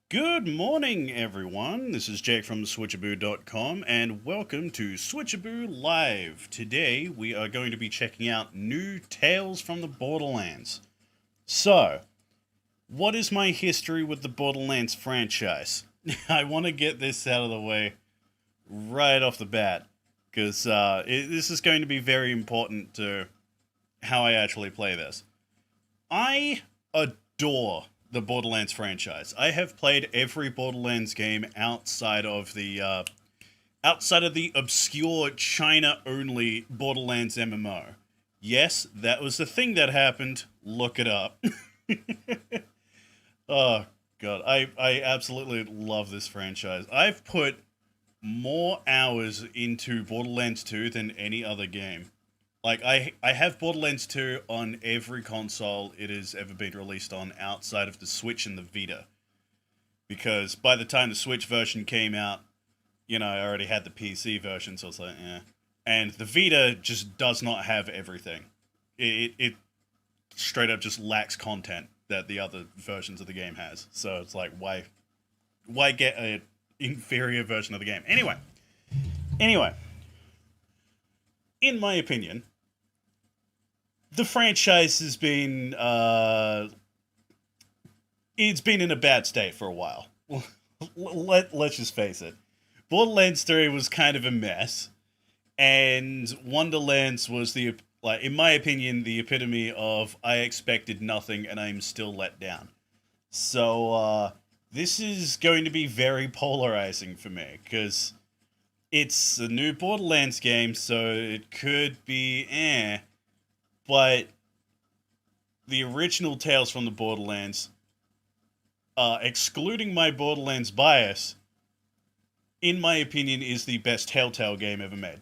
Good morning, everyone. This is Jake from switchaboo.com, and welcome to Switchaboo Live. Today, we are going to be checking out new Tales from the Borderlands. So, what is my history with the Borderlands franchise? I want to get this out of the way right off the bat, because this is going to be very important to how I actually play this. I adore the Borderlands franchise. I have played every Borderlands game outside of the obscure China-only Borderlands MMO. Yes, that was the thing that happened. Look it up. Oh god, I absolutely love this franchise. I've put more hours into Borderlands 2 than any other game. Like, I have Borderlands 2 on every console it has ever been released on outside of the Switch and the Vita. Because by the time the Switch version came out, I already had the PC version, so it's like, eh. And the Vita just does not have everything. It straight up just lacks content that the other versions of the game has. So it's like, why get an inferior version of the game? Anyway, in my opinion, the franchise has been it's been in a bad state for a while. Let's just face it. Borderlands 3 was kind of a mess, and Wonderlands was in my opinion, the epitome of I expected nothing and I'm still let down. So this is going to be very polarizing for me, because it's a new Borderlands game, so it could be but the original Tales from the Borderlands, excluding my Borderlands bias, in my opinion, is the best Telltale game ever made.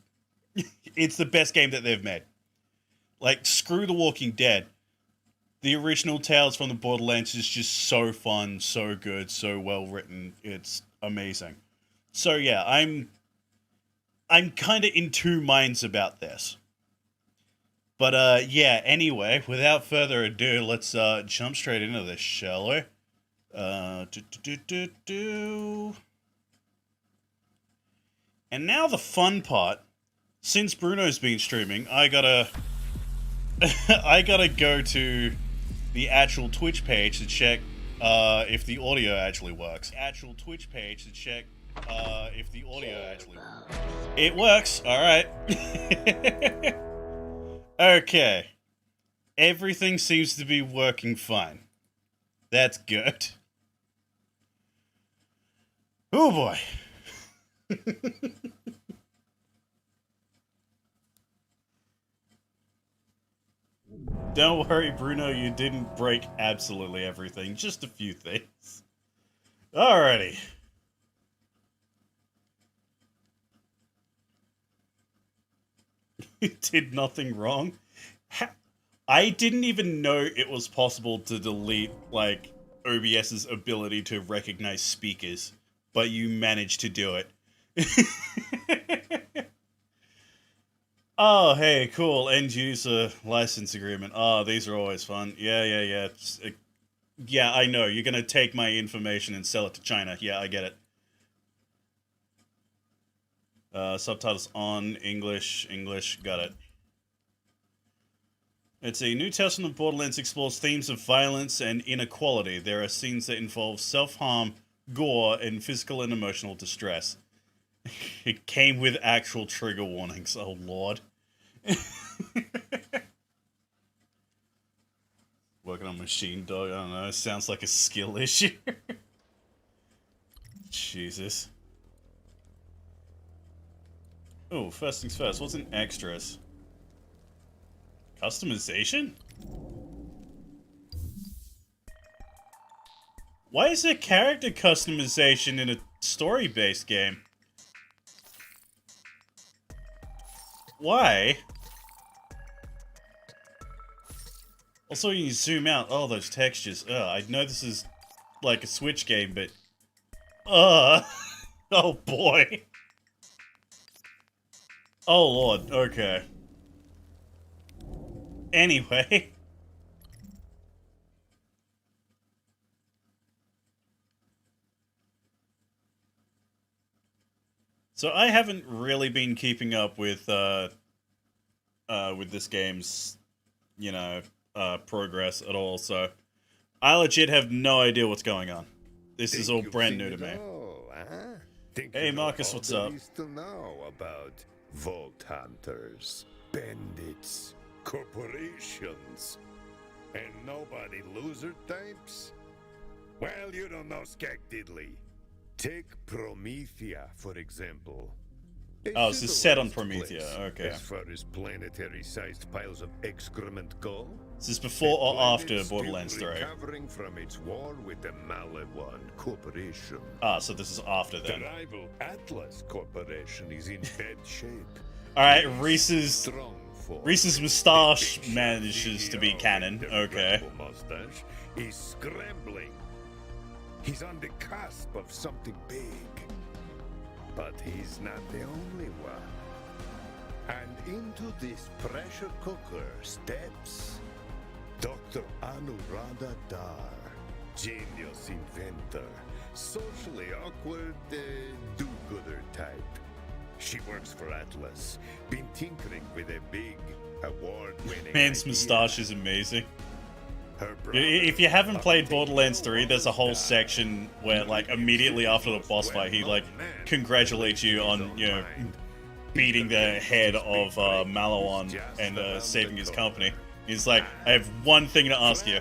It's the best game that they've made. Like, screw The Walking Dead. The original Tales from the Borderlands is just so fun, so good, so well written. It's amazing. So yeah, I'm kind of in two minds about this. But yeah, anyway, without further ado, let's jump straight into this, shall we? And now the fun part. Since Bruno's been streaming, I gotta go to the actual Twitch page to check if the audio actually works. It works. All right. Okay. Everything seems to be working fine. That's good. Oh boy. Don't worry, Bruno, you didn't break absolutely everything, just a few things. Alrighty. Did nothing wrong. I didn't even know it was possible to delete, OBS's ability to recognize speakers, but you managed to do it. Oh, hey, cool. End user license agreement. Oh, these are always fun. Yeah. Yeah, I know. You're gonna take my information and sell it to China. Yeah, I get it. Subtitles on, English, got it. It's a new Tales from the Borderlands explores themes of violence and inequality. There are scenes that involve self-harm, gore, and physical and emotional distress. It came with actual trigger warnings. Oh, Lord. Working on Machine Dog, I don't know. It sounds like a skill issue. Jesus. Oh, first things first. What's in extras? Customization? Why is there character customization in a story-based game? Why? Also, when you zoom out, oh, those textures. I know this is like a Switch game, but... oh boy. Oh lord, okay. Anyway. So I haven't really been keeping up with this game's, progress at all. So I legit have no idea what's going on. This is all brand new to me. Hey Marcus, what's up? To know about Vault Hunters, bandits, corporations, and nobody loser types? Well, you don't know Skag Diddley. Take Promethea, for example. Oh, this is set on Promethea, okay. As far as planetary-sized piles of excrement go, Is this before or after Borderlands 3? Recovering from its war with the Malewan Corporation. Ah, so this is after The then. rival Atlas Corporation is in bad shape. Alright, Reese's Strong force. moustache The big manages to be CEO canon. with the Okay. incredible mustache is scrambling. He's on the cusp of something big. But he's not the only one. And into this pressure cooker steps Dr. Anuradha Dar, genius inventor, socially awkward do-gooder type. She works for Atlas, been tinkering with a big, award-winning Man's idea. moustache is amazing. Her brother, If you haven't played update Borderlands no 3, there's a whole one section where, like, immediately after the boss fight, he, like, congratulates you on, beating the head of Malewan and saving his company. He's like, I have one thing to ask you.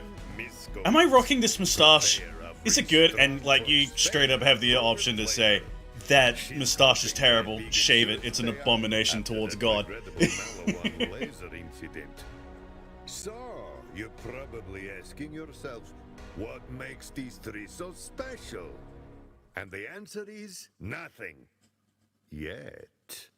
Am I rocking this moustache? Is it good? And, like, you straight up have the option to say, that moustache is terrible, shave it, it's an abomination towards God. So, you're probably asking yourself, what makes these three so special? And the answer is nothing. Yet.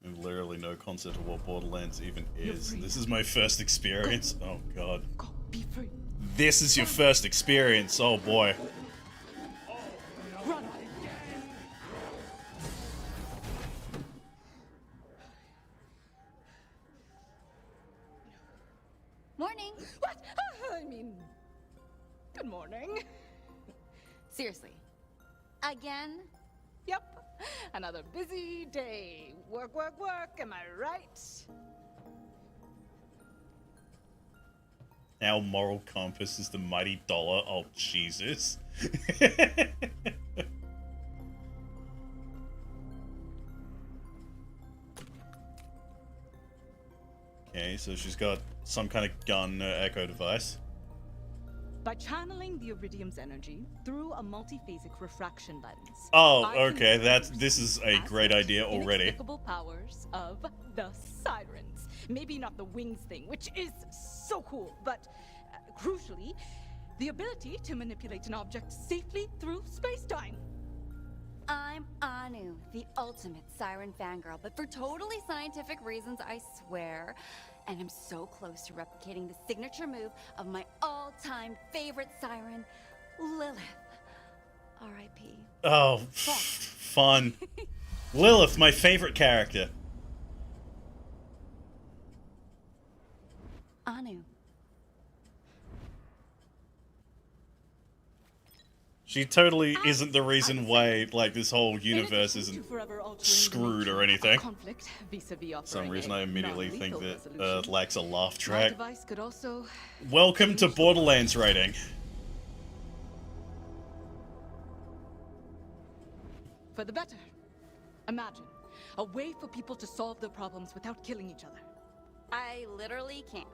And literally no concept of what Borderlands even is. This is my first experience. Oh god. Go, be free. This is your first experience. Oh boy. Run. Morning. What? I mean, good morning. Seriously. Again? Yep. Another busy day. Work, work, work. Am I right? Our moral compass is the mighty dollar. Oh, Jesus. Okay, so she's got some kind of gun echo device. By channeling the iridium's energy through a multiphasic refraction lens. Oh, I can okay, use this is a as great such idea already. Inexplicable powers of the sirens. Maybe not the wings thing, which is so cool, but crucially, the ability to manipulate an object safely through space-time. I'm Anu, the ultimate siren fangirl, but for totally scientific reasons, I swear. And I'm so close to replicating the signature move of my all-time favorite siren, Lilith. R.I.P. Oh, fun. Lilith, my favorite character. Anu. She totally isn't the reason why, like, this whole universe isn't screwed or anything. For some reason, I immediately think that lacks a laugh track. Welcome to Borderlands rating. For the better. Imagine a way for people to solve their problems without killing each other. I literally can't.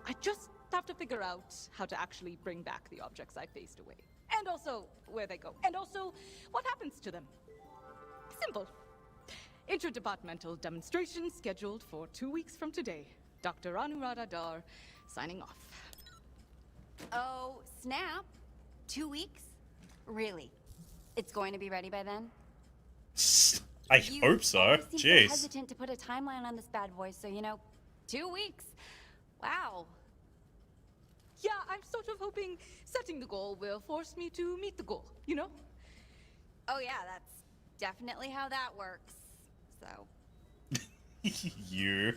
I just have to figure out how to actually bring back the objects I phased away. And also, where they go. And also, what happens to them. Simple. Interdepartmental demonstration scheduled for 2 weeks from today. Dr. Anuradha Dar, signing off. Oh, snap. 2 weeks? Really? It's going to be ready by then? I hope so. always seem so Jeez. hesitant to put a timeline on this bad boy, so 2 weeks. Wow. Yeah, I'm sort of hoping setting the goal will force me to meet the goal, you know? Oh yeah, that's definitely how that works. So. You.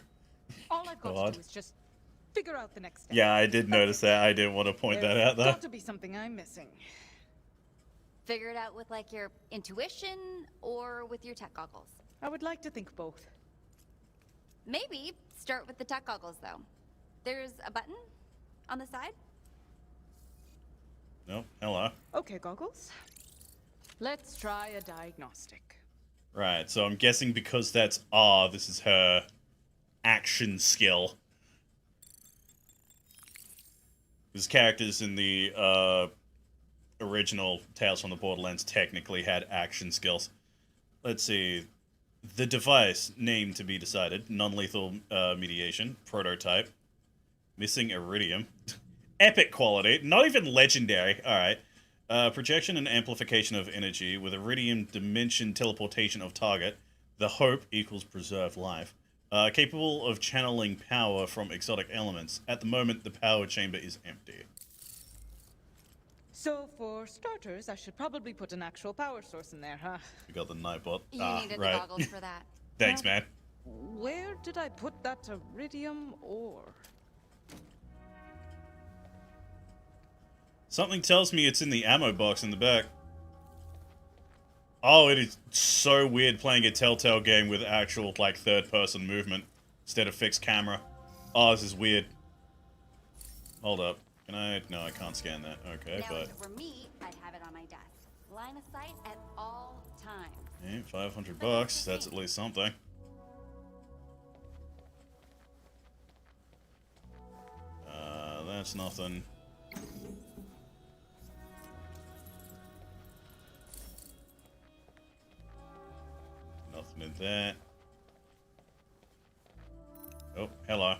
All I've got to do is just figure out the next step. Yeah, I did notice that. I didn't want to point that out, though. There's got to be something I'm missing. figure it out with like your intuition or with your tech goggles? I would like to think both. Maybe start with the tech goggles though. There's a button on the side. No, hello. Okay, goggles. Let's try a diagnostic. Right, so I'm guessing because that's this is her action skill. Because characters in the original Tales from the Borderlands technically had action skills. Let's see. The device, name to be decided. Non-lethal mediation. Prototype. Missing iridium. Epic quality. Not even legendary. Alright. Projection and amplification of energy with iridium dimension teleportation of target. The hope equals preserve life. Capable of channeling power from exotic elements. At the moment, the power chamber is empty. So, for starters, I should probably put an actual power source in there, huh? We got the Nightbot. You needed right. the goggles for that. Thanks, man. Where did I put that iridium ore? Something tells me it's in the ammo box in the back. Oh, it is so weird playing a Telltale game with actual, like, third-person movement instead of fixed camera. Oh, this is weird. Hold up. Can I? No, I can't scan that. Okay, Now, but... if it were me, I'd have it on my desk. Line of sight at all times. Yeah, 500 bucks. That's at least something. That's nothing. Nothing in that. Oh, hello.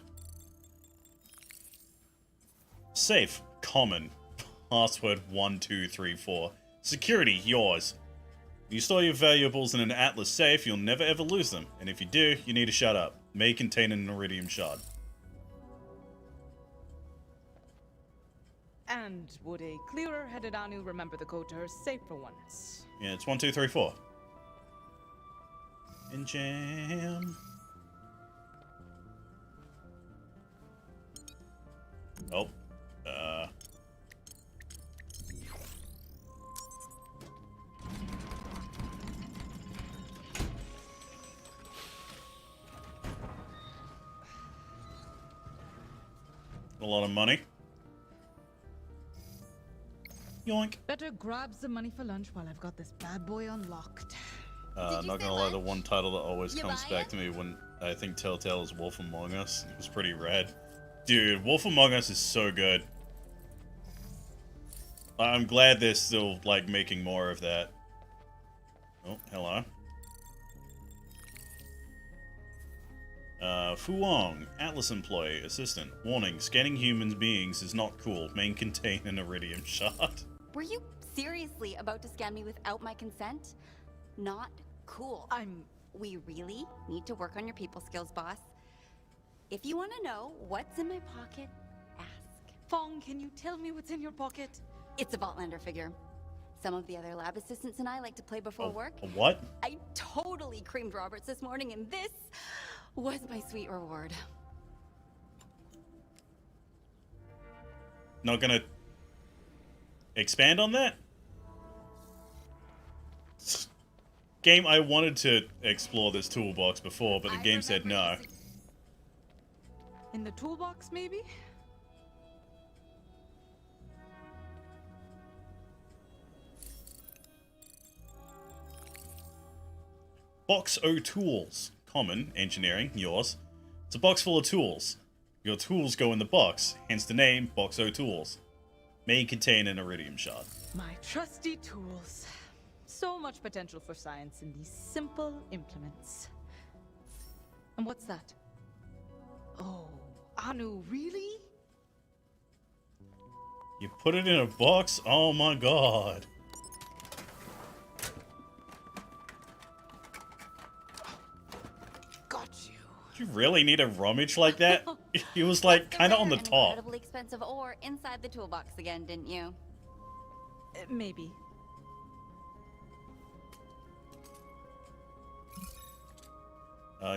Safe. Common. Password 1234. Security. Yours. You store your valuables in an Atlas safe, you'll never ever lose them. And if you do, you need to shut up. May contain an iridium shard. And would a clearer-headed Anu remember the code to her safe for once? Yeah, it's 1234. And jam. Oh. A lot of money. Yoink. Better grab some money for lunch while I've got this bad boy unlocked. Did you Not say gonna lie, the lunch? one title that always You comes buy back it? to me when I think Telltale is Wolf Among Us. It was pretty rad. Dude, Wolf Among Us is so good. I'm glad they're still, like, making more of that. Oh, hello. Fuong, Atlas employee, assistant. Warning, scanning human beings is not cool. May contain an iridium shard. Were you seriously about to scan me without my consent? Not cool. We really need to work on your people skills, boss. If you want to know what's in my pocket, ask. Fong, can you tell me what's in your pocket? It's a Vaultlander figure. Some of the other lab assistants and I like to play before work. A what? I totally creamed Roberts this morning, and this was my sweet reward. Not gonna expand on that? Game, I wanted to explore this toolbox before, but the game said no. In the toolbox, maybe? Box O tools. Common, engineering, yours. It's a box full of tools. Your tools go in the box, hence the name Box O Tools. May contain an iridium shard. My trusty tools. So much potential for science in these simple implements. And what's that? Oh, Anu, really? You put it in a box? Oh my god. Got you. Did you really need a rummage like that? He was like kind of on the An top. incredibly expensive ore inside the toolbox again, didn't you? Maybe.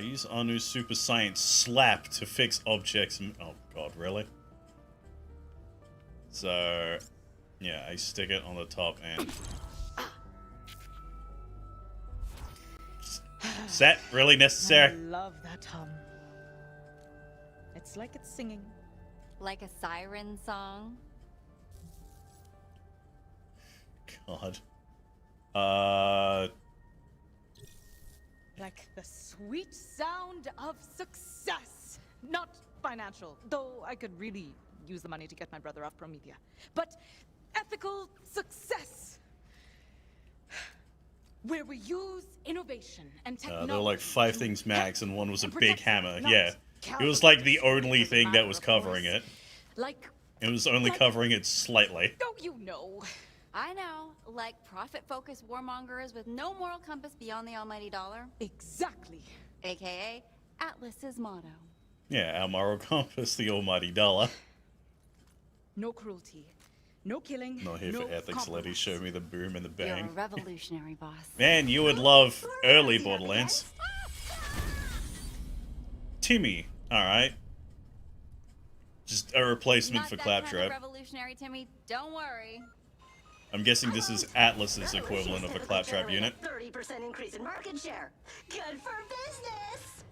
Use Anu's super science slap to fix objects. Oh god, really? So, yeah, I stick it on the top and... Is that really I necessary? love that hum. It's like it's singing. Like a siren song. God. Like the sweet sound of success. Not financial, though I could really use the money to get my brother off Promethea. But ethical success. Where we use innovation and technology. There were like 5 things max, and one was a big hammer. Yeah. It was cowardice. like the only thing that Matter was of covering course. it. Like, It was only covering it slightly. don't you know? I know, like profit-focused warmongers with no moral compass beyond the almighty dollar. Exactly. AKA Atlas's motto. Yeah, our moral compass, the almighty dollar. No cruelty. No killing. Not here no for ethics, lady. compromise. Show me the boom and the You're a bang. revolutionary, boss. Man, you would love early Borderlands. Timmy, alright. Just a replacement Not for that kind of Claptrap. revolutionary, Timmy. Don't worry. I'm guessing this is Atlas's equivalent of a Claptrap unit. 30% increase in market share. Good for business.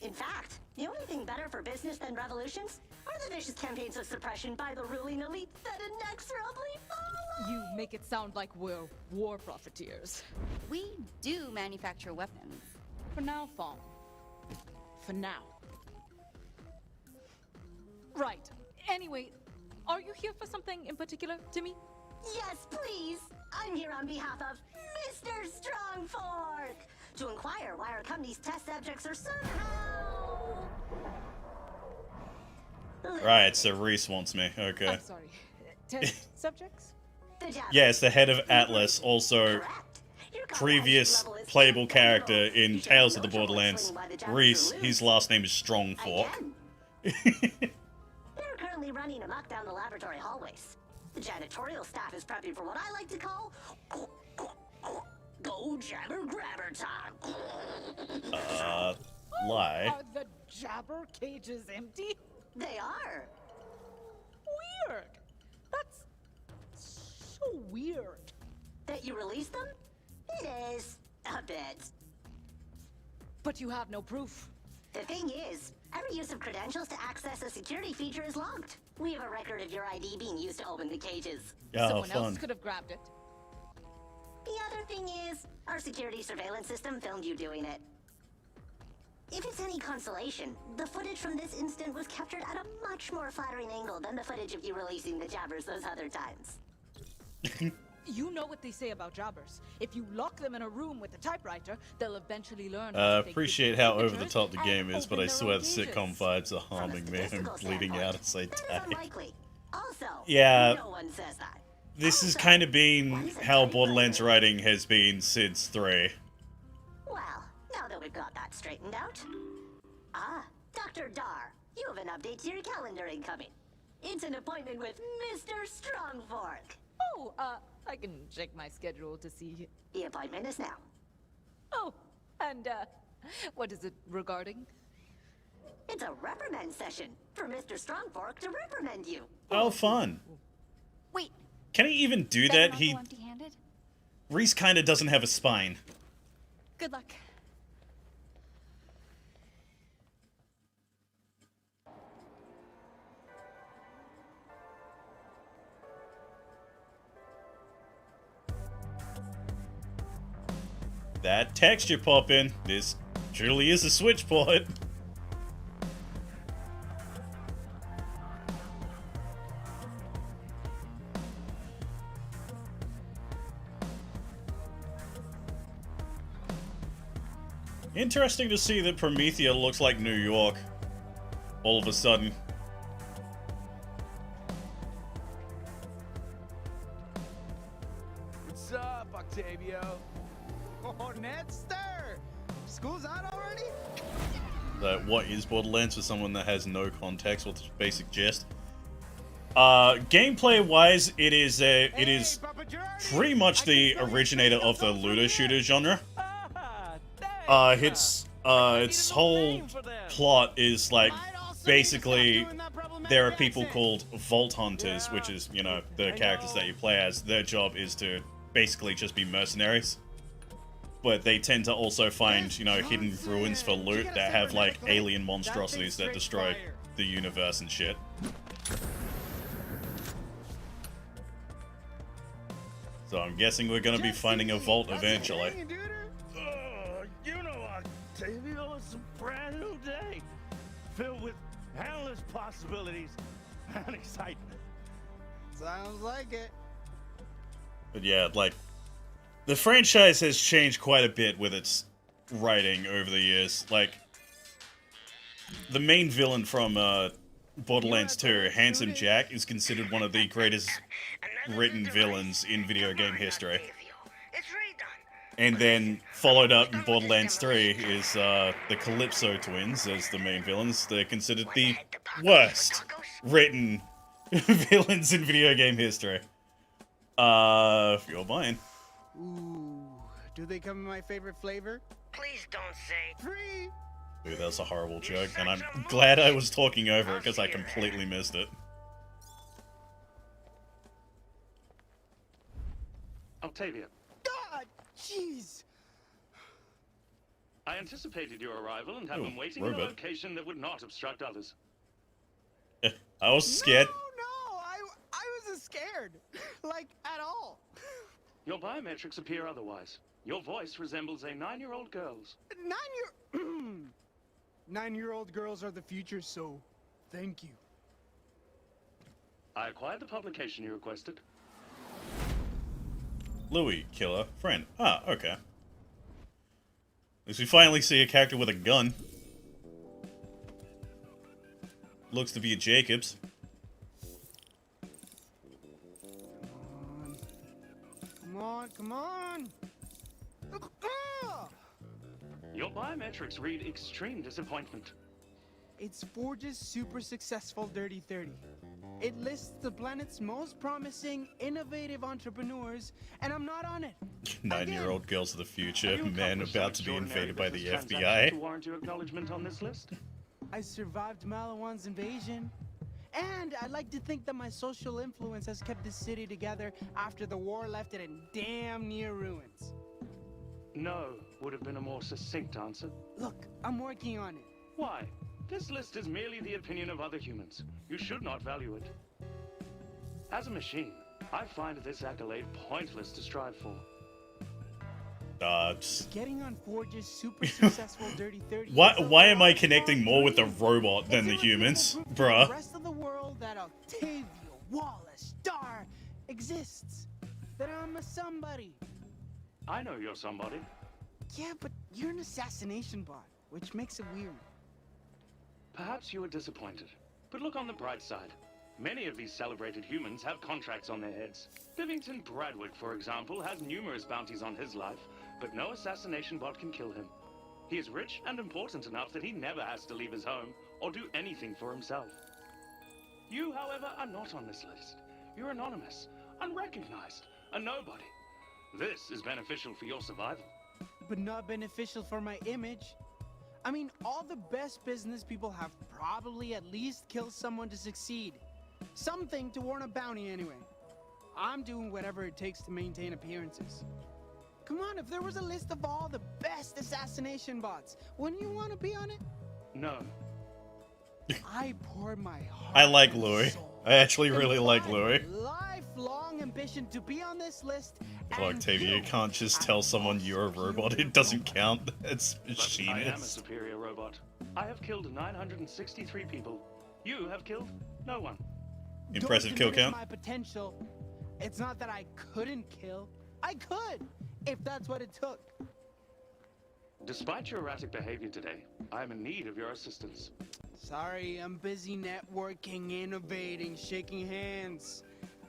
In fact, the only thing better for business than revolutions are the vicious campaigns of suppression by the ruling elite that inexorably follow. You make it sound like we're war profiteers. We do manufacture weapons. For now, Fawn. For now. Right. Anyway, are you here for something in particular, Timmy? Yes, please. I'm here on behalf of Mr. Strongfork to inquire why our company's test subjects are somehow. Right, so Reese wants me. Okay. I'm sorry. Test subjects? The Japanese. Yes, the head of Atlas, also Correct. Your previous comprehension level is playable character incredible. in You should Tales have of the no trouble Borderlands. explaining why the Japanese Reese, will his lose. last name is Strongfork. Again. They're currently running amok down the laboratory hallways. The janitorial staff is prepping for what I like to call go jabber grabber time. Lie. Are the jabber cages empty? They are. Weird. That's so weird. That you release them? It is a bit. But you have no proof. The thing is, every use of credentials to access a security feature is logged. We have a record of your ID being used to open the cages. Oh, Someone fun. else could have grabbed it. The other thing is, our security surveillance system filmed you doing it. If it's any consolation, the footage from this instant was captured at a much more flattering angle than the footage of you releasing the jabbers those other times. You know what they say about jobbers. If you lock them in a room with a typewriter, they'll eventually learn how to fake Appreciate digital how over the signatures top the and game is, but open I their swear own the cages. sitcom vibes are From a harming me. I'm statistical bleeding standpoint, out as I that is die. unlikely. Also, Yeah. no one says that. This has Also, kind of been what is a how typewriter? Borderlands writing has been since 3. Well, now that we've got that straightened out. Ah, Dr. Dar, you have an update to your calendar incoming. It's an appointment with Mr. Strongfork. Oh, I can check my schedule to see. The appointment is now. Oh, and, what is it regarding? It's a reprimand session for Mr. Strongfork to reprimand you. Oh, fun. Wait, Can he even do better that? not He go empty-handed? Reese kind of doesn't have a spine. Good luck. That texture popping. This truly is a switchport. Interesting to see that Promethea looks like New York. All of a sudden. What's up, Octavio? Oh, Nedster! School's out already? That what is Borderlands for someone that has no context with basic gist. Gameplay wise, it is Papa Journey! pretty much I the can still originator hear of the the looter shooter genre. Ah, Its needed a whole name for them. plot is like Might also need to stop basically doing that problematic there are people accent. called Vault Hunters, which Yeah, is, you know, the I characters know. that you play as. Their job is to basically just be mercenaries. but they tend to also find, you know, hidden ruins for loot that have, like, alien monstrosities that destroy the universe and shit. So I'm guessing we're gonna be finding a vault eventually. You know, Octavio, it's a brand new day, filled with endless possibilities and excitement. Sounds like it. But yeah, like, the franchise has changed quite a bit with its writing over the years. Like, the main villain from Borderlands 2, Handsome Jack, is considered one of the greatest written villains in video game history. And then, followed up in Borderlands 3 is the Calypso twins as the main villains. They're considered the worst written villains in video game history. You're buying. Ooh, do they come in my favorite flavor? Please don't say Free! Ooh, that was a horrible joke, and I'm glad I was talking over it because I completely missed it. Octavia, God, jeez! I anticipated your arrival and have Ooh, been waiting in a robot. location that would not obstruct others. I was scared. No, I wasn't scared. Like, at all. Your biometrics appear otherwise. Your voice resembles a 9-year-old girl's. 9-year-old girls are the future, so thank you. I acquired the publication you requested. Louis, killer, friend. Ah, okay. At least we finally see a character with a gun. Looks to be a Jacobs. Come on! Your biometrics read extreme disappointment. It's Forge's super successful Dirty 30. It lists the planet's most promising, innovative entrepreneurs, and I'm not on it. 9-year-old girls of the future, Have you man accomplished about to some be invaded by the extraordinary business FBI. transactions to warrant your acknowledgement on this list? I survived Malawan's invasion. And I like to think that my social influence has kept the city together after the war left it in damn near ruins. No, would have been a more succinct answer. Look, I'm working on it. Why? This list is merely the opinion of other humans. You should not value it. As a machine, I find this accolade pointless to strive for. Getting on Forge's super successful Dirty 30. Why am I connecting more with the robot than the humans? Bruh. The rest of the world that Octavio Wallace Star exists. That I'm a somebody. I know you're somebody. Yeah, but you're an assassination bot, which makes it weird. Perhaps you are disappointed, but look on the bright side. Many of these celebrated humans have contracts on their heads. Bivington Bradwick, for example, has numerous bounties on his life, but no assassination bot can kill him. He is rich and important enough that he never has to leave his home or do anything for himself. You, however, are not on this list. You're anonymous, unrecognized, a nobody. This is beneficial for your survival. But not beneficial for my image. I mean, all the best business people have probably at least killed someone to succeed. Something to warrant a bounty anyway. I'm doing whatever it takes to maintain appearances. Come on, if there was a list of all the best assassination bots, wouldn't you want to be on it? No. I poured my heart. I like and Louis. soul I actually really into like my Louis. Lifelong ambition to be on this list. Oh, and Octavia, you can't just tell someone you're a robot. It doesn't count. It's But I am a Shiniest. superior robot. I have killed 963 people. You have killed no one. Impressive Don't kill diminish count. my potential. It's not that I couldn't kill. I could, if that's what it took. Despite your erratic behavior today, I am in need of your assistance. Sorry, I'm busy networking, innovating, shaking hands.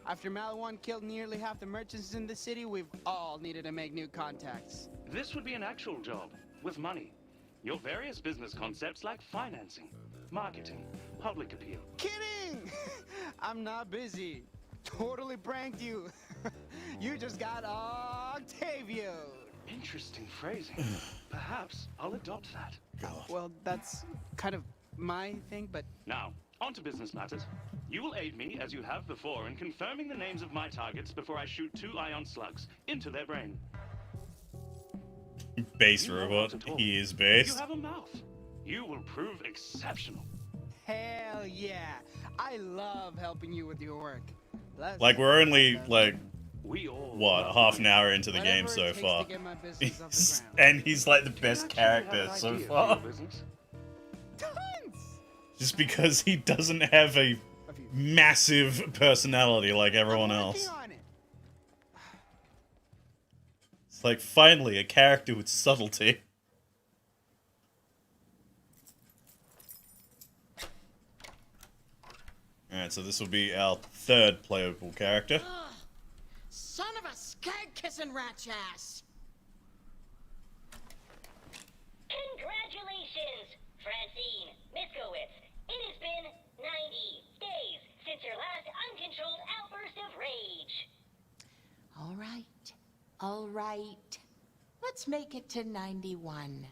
After Malawan killed nearly half the merchants in the city, we've all needed to make new contacts. This would be an actual job, with money. Your various business concepts like financing, marketing, public appeal. Kidding! I'm not busy. Totally pranked you. You just got Octavio. Interesting phrasing. Perhaps I'll adopt that. Well, that's kind of my thing, but Now, on to business matters. You will aid me, as you have before, in confirming the names of my targets before I shoot 2 ion slugs into their brain. Base You know robot. how to talk. He is You base. have a mouth. You will prove exceptional. Hell yeah. I love helping you with your work. Let's Like, we're only, like, We all what, love half you. an hour into the Whatever game it so takes to far. get my business off the ground. And he's like the Do you best actually have character an so idea for far. your business? Tons! Just because he doesn't have a massive personality like everyone I'm else. working on it. It's like, finally, a character with subtlety. Alright, so this will be our third playable character. Son of a skag-kissing rat ass! Congratulations, Francine Miskowitz. It has been 90 days since your last uncontrolled outburst of rage. All right. Let's make it to 91.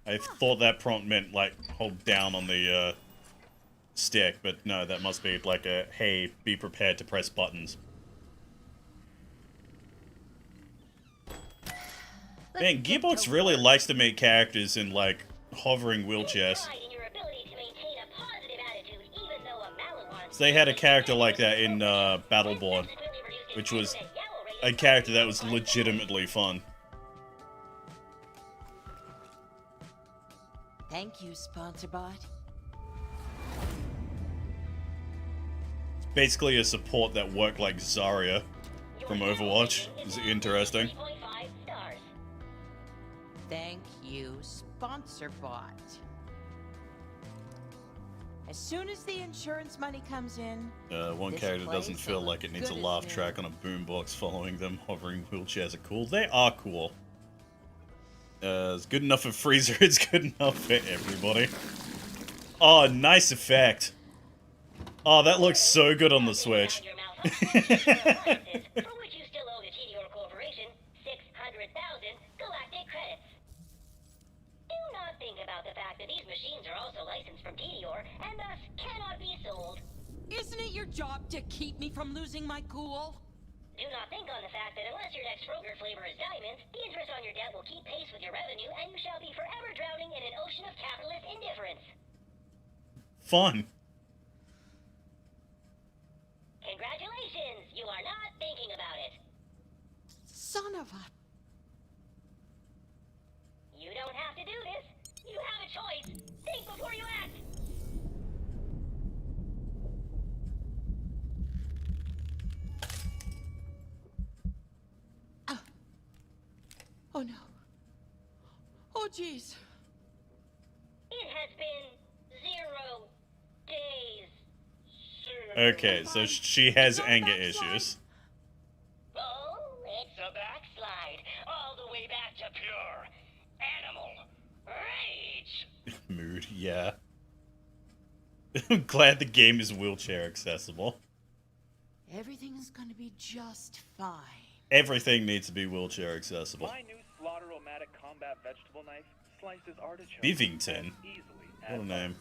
I thought that prompt meant, like, hold down on the, stick, but no, that must be like a, hey, be prepared to press buttons. Man, Gearbox really likes to make characters in, like, hovering wheelchairs. Pride in your ability to maintain a positive attitude, even though a Maliwan So they had a character like that in, Battleborn, which was a character that was legitimately fun. Thank you, sponsor bot. Basically a support that worked like Zarya from Overwatch. Is interesting. 3.5 stars. Thank you, sponsor bot. As soon as the insurance money comes in, One this character doesn't place feel will like it look needs a good as laugh new. track on a boombox following them. Hovering wheelchairs are cool. They are cool. It's good enough for Freezer, it's good enough for everybody. Oh, nice effect. Oh, that looks so good on the Switch. Your malfunctioning appliances, for which you still owe the Tedior Corporation 600,000 galactic credits. Do not think about the fact that these machines are also licensed from Tedior and thus cannot be sold. isn't it your job to keep me from losing my cool? Do not think on the fact that unless your next Kroger flavor is diamonds, the interest on your debt will keep pace with your revenue and you shall be forever drowning in an ocean of capitalist indifference. Fun. Congratulations, you are not thinking about it. Son of a... You don't have to do this. You have a choice. Think before you act. Oh no. Oh jeez. It has been 0 days. Sir. Okay, so she has anger issues. Oh, it's a backslide. All the way back to pure animal rage. Mood, yeah. I'm glad the game is wheelchair accessible. Everything is gonna be just fine. Everything needs to be wheelchair accessible. My new Slaughter-O-Matic combat vegetable knife slices artichokes Bivington. as easily What as a name.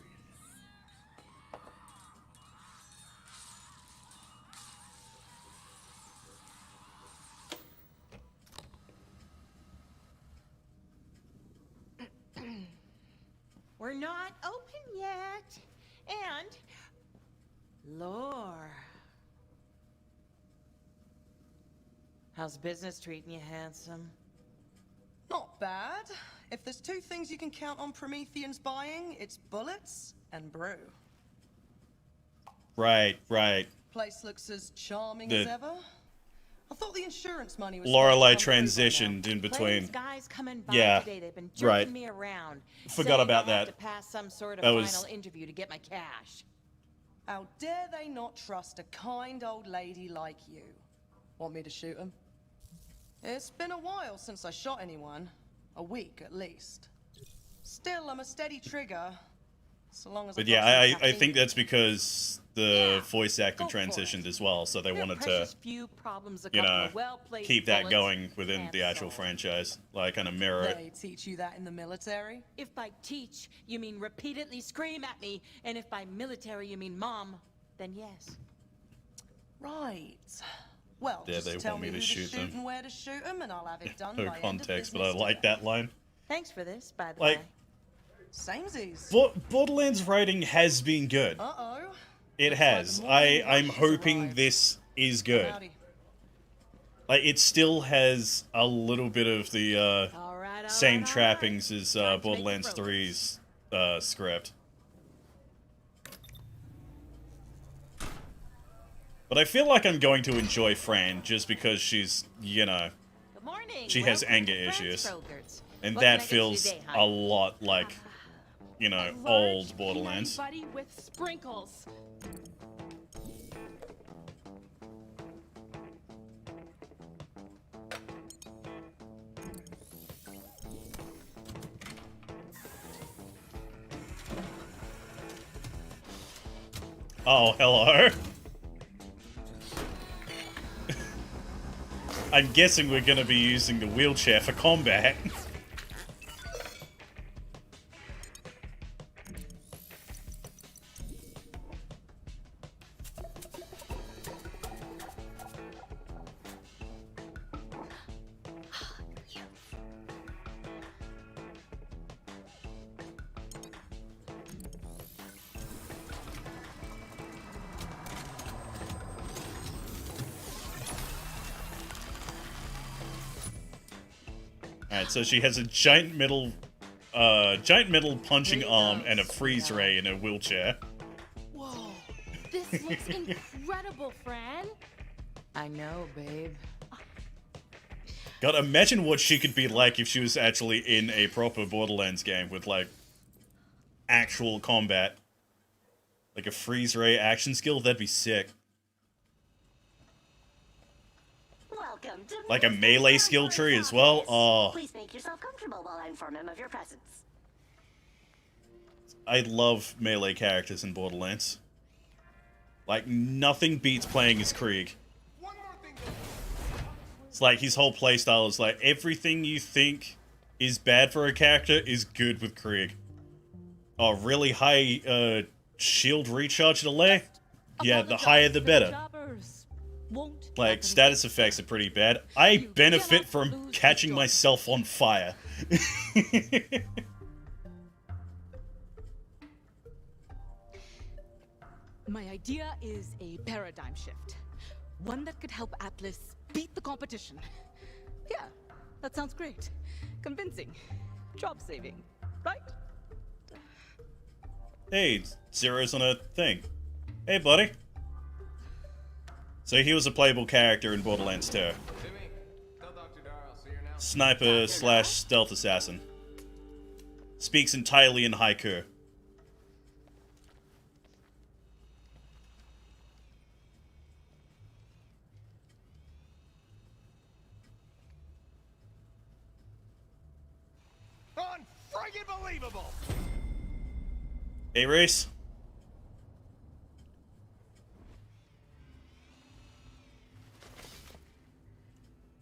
We're not open yet. And... Lore. How's business treating you, handsome? Not bad. If there's two things you can count on Prometheans buying, it's bullets and brew. Right, right. Place looks as charming The- as ever. I thought the insurance money was Lorelei supposed to come through by now. transitioned in between. Plains guys coming by Yeah, today. They've been jerking right. me around. Forgot saying about I have that. to pass some sort of That final was- interview to get my cash. How dare they not trust a kind old lady like you? Want me to shoot 'em? It's been a while since I shot anyone. A week at least. Still, I'm a steady trigger. So long as But I've yeah, got some I caffeine. think that's because the Yeah, voice actor go for it. transitioned as well, so they Your wanted to, precious few problems, a you couple know, of well-placed keep that bullets going within can't the actual solve. franchise. Like, kind of mirror it. They teach you that in the military? If by teach you mean repeatedly scream at me, and if by military you mean mom, then yes. Right. Well, Yeah, they just tell want me me to who shoot them. and where to shoot them, and I'll have it done No by context, end but of I like that line. Thanks for this, by the Like, way. Samesies. Borderlands writing has been good. Uh-oh. It Looks has. like the morning I'm rush has hoping arrived. this is good. Howdy. Like, it still has a little bit of the All right, same all right. trappings as Time to make Borderlands progress. 3's script. But I feel like I'm going to enjoy Fran just because she's, you know, Good morning. she has Welcome anger to Fran's issues. Kroger's. And What that can I get you feels today, a hon? lot like, you know, old Borderlands. Buddy with sprinkles. Oh, hello. I'm guessing we're going to be using the wheelchair for combat. Alright, so she has a giant metal punching arm and a freeze ray in her wheelchair. Whoa, this looks incredible, Fran. I know, babe. God, imagine what she could be like if she was actually in a proper Borderlands game with, like, actual combat. Like a freeze ray action skill, that'd be sick. Welcome to Like a Mr. melee skill Sandberg's tree as well? office. Oh. Please make yourself comfortable while I inform him of your presence. I love melee characters in Borderlands. Like, nothing beats playing as Krieg. It's like his whole playstyle is like, everything you think is bad for a character is good with Krieg. Oh, really high shield recharge delay? Yeah, the higher the better. Like, status effects are pretty bad. I benefit from catching myself on fire. My idea is a paradigm shift. One that could help Atlas beat the competition. Yeah, that sounds great. Convincing. Job saving, right? Hey, Zero's on a thing. Hey, buddy. So he was a playable character in Borderlands 2. Sniper slash stealth assassin. Speaks entirely in haiku. Unfriggin' believable! Hey, Reese.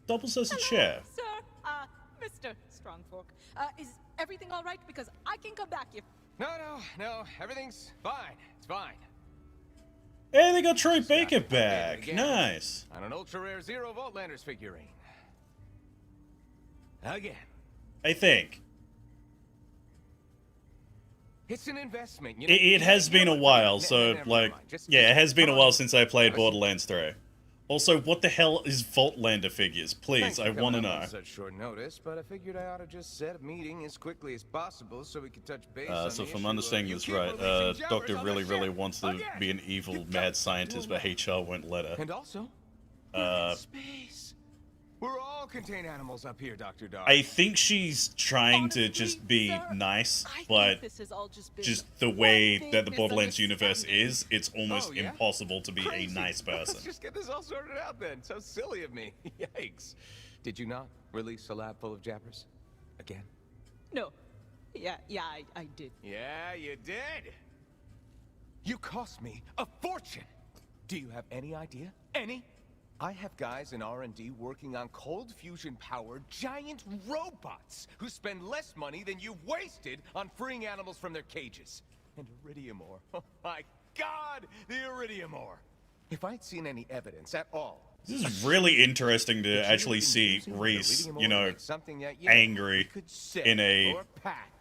Doubles as a chair. Sir, Mr. Strongfork. Is everything all right? Because I can come back if... No, everything's fine. It's fine. Hey, they got Troy Baker back. Again. Nice. On an ultra-rare Zero Voltlanders figurine. Again. I think. It's an investment. You know, It has been a while, so, never like, mind. Just yeah, it has been a come while on. since I played Listen. Borderlands 3. Also, what the hell is Voltlander figures? Please, Thanks for I want to coming up know. on such short notice, but I figured I ought to just set a meeting as quickly as possible so we could touch base on So the if I'm issue understanding of this you right, keep releasing Doctor jabbers on really, the really ship. wants to Again. be an evil You mad don't scientist, do but HR won't let her. And also, Uh, space. We're all contained animals up here, Dr. Dark. I think she's trying to just be nice, but this has all just been just the way one that the big Borderlands universe misunderstanding. is, it's almost Oh, yeah? impossible to be Crazy. a nice Let's person. just get this all sorted out then. So silly of me. Yikes. Did you not release a lab full of jabbers? Again? No. Yeah, I did. Yeah, you did. You cost me a fortune. Do you have any idea? Any? I have guys in R&D working on cold fusion-powered giant robots who spend less money than you've wasted on freeing animals from their cages. And Iridium ore. Oh my God, the Iridium ore. If I'd seen any evidence at all. This is really interesting to actually see Reese, you know, angry in a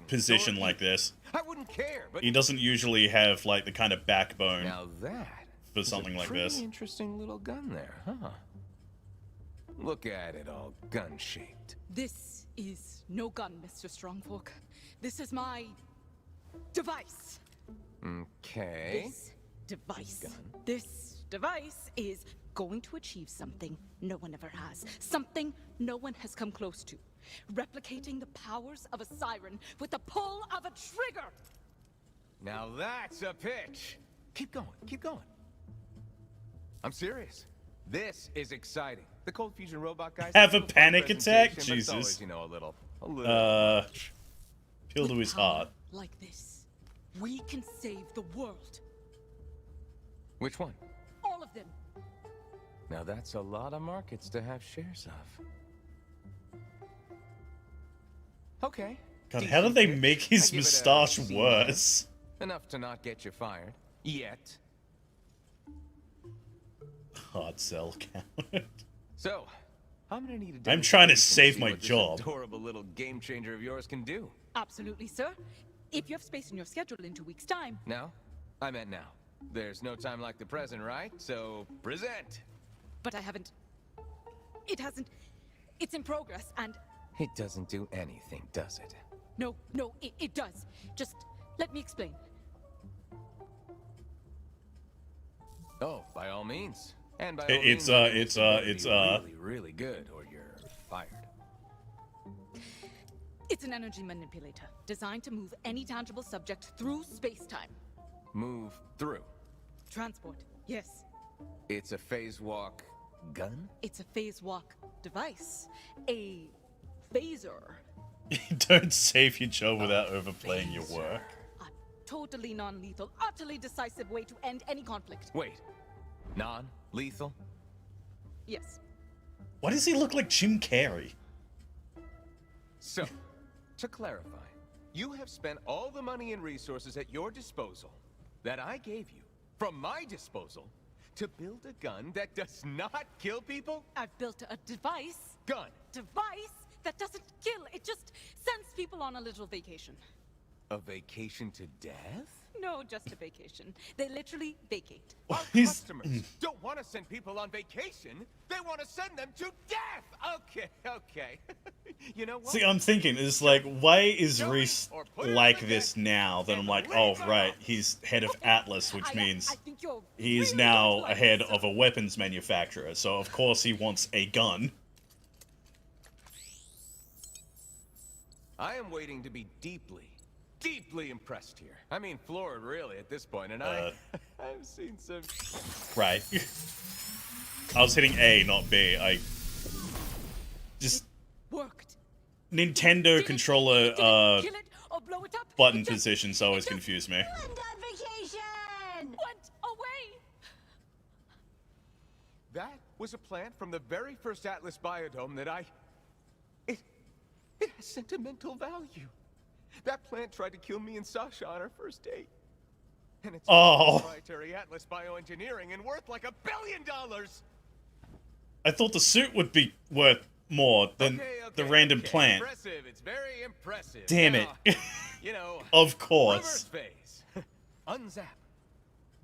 position like this. I wouldn't care, but He doesn't usually have like the kind of backbone now that for something like this. Interesting little gun there, huh? Look at it, all gun-shaped. This is no gun, Mr. Strongfolk. This is my device. Okay. This device is going to achieve something no one ever has. Something no one has come close to. Replicating the powers of a siren with the pull of a trigger. Now that's a pitch. Keep going, keep going. I'm serious. This is exciting. The cold fusion robot guys Have a panic attack? but it's Jesus. always, you know, a little. Appeal to his heart. Like this, we can save the world. Which one? All of them. Now that's a lot of markets to have shares of. Okay. God, how did they make his I give it a moustache C-. worse? Enough to not get you fired. Yet. Hard sell count. So, I'm gonna need a I'm trying to demonstration save see my what this job. Adorable little game changer of yours can do. Absolutely, sir. If you have space in your schedule in 2 weeks' time. Now? I meant now. There's no time like the present, right? So, present! But I haven't. It hasn't. It's in progress, and. It doesn't do anything, does it? No, it does. Just let me explain. Oh, by all means. And by all It's means, really, really good, or you're fired. It's an energy manipulator designed to move any tangible subject through space-time. Move through. Transport, yes. It's a phase walk gun? It's a phase walk device. A phaser. Don't save your job without overplaying your work. A totally non-lethal, utterly decisive way to end any conflict. Wait. Non-lethal? Yes. Why does he look like Jim Carrey? So, to clarify, you have spent all the money and resources at your disposal that I gave you, from my disposal, to build a gun that does not kill people? I've built a device. Gun. Device that doesn't kill. It just sends people on a little vacation. A vacation to death? No, just a vacation. They literally vacate. Our customers don't want to send people on vacation. They want to send them to death. Okay. You know what? See, I'm thinking, it's like, why is Reese like this now? Then I'm like, oh, right, he's head of Atlas, which means he's now a head of a weapons manufacturer. So, of course, he wants a gun. I am waiting to be deeply impressed here. I mean, floored, really, at this point, and I've seen some... Right. I was hitting A, not B. Just... Worked. Nintendo controller, Kill it or blow it up. button positions always confuse me. Went on vacation! Went away! That was a plant from the very first Atlas biodome that It has sentimental value. That plant tried to kill me and Sasha on our first date. And it's proprietary Atlas bioengineering and worth like $1 billion! I thought the suit would be worth more than the random plant. Impressive, it's very impressive. Damn now, it. You know, Of course. reverse phase. Unzap.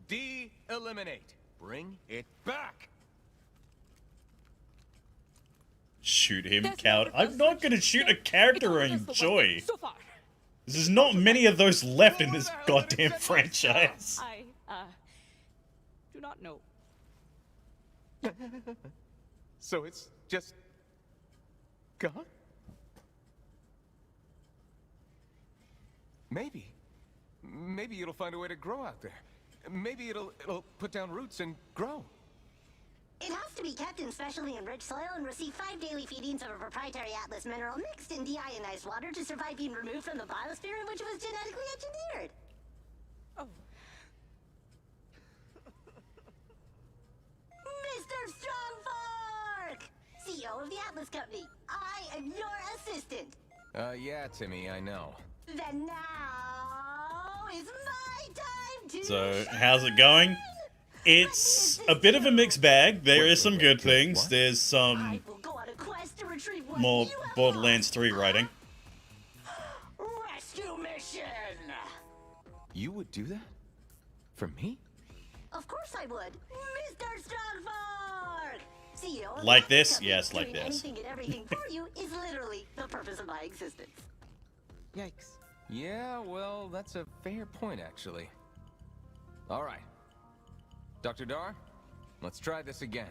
De-eliminate. Bring it back. Shoot him, coward. I'm not gonna shoot a character I enjoy. There's not many of those left in this goddamn franchise. I, do not know. So it's just... gone? Maybe it'll find a way to grow out there. Maybe it'll put down roots and grow. It has to be kept in specially enriched soil and receive 5 daily feedings of a proprietary Atlas mineral mixed in deionized water to survive being removed from the biosphere in which it was genetically engineered. Oh. Mr. Strongfork! CEO of the Atlas Company, I am your assistant. Yeah, Timmy, I know. Then now is my time to So, how's it going? It's a bit of a mixed bag. There is some good things. There's some I will go on a quest to retrieve what more you have Borderlands 3 writing. Rescue mission! You would do that? For me? Of course I would. Mr. Strongfork! CEO. Like this? Yes, like doing this. Anything and everything for you is literally the purpose of my existence. Yikes. Yeah, well, that's a fair point, actually. All right. Dr. Dar, let's try this again.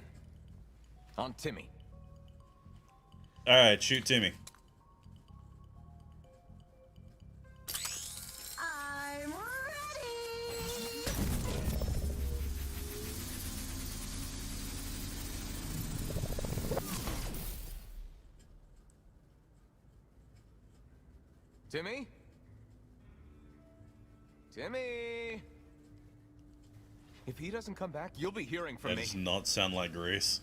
On Timmy. Alright, shoot Timmy. I'm ready! Timmy? Timmy! If he doesn't come back, you'll be hearing from That me. does not sound like Reese.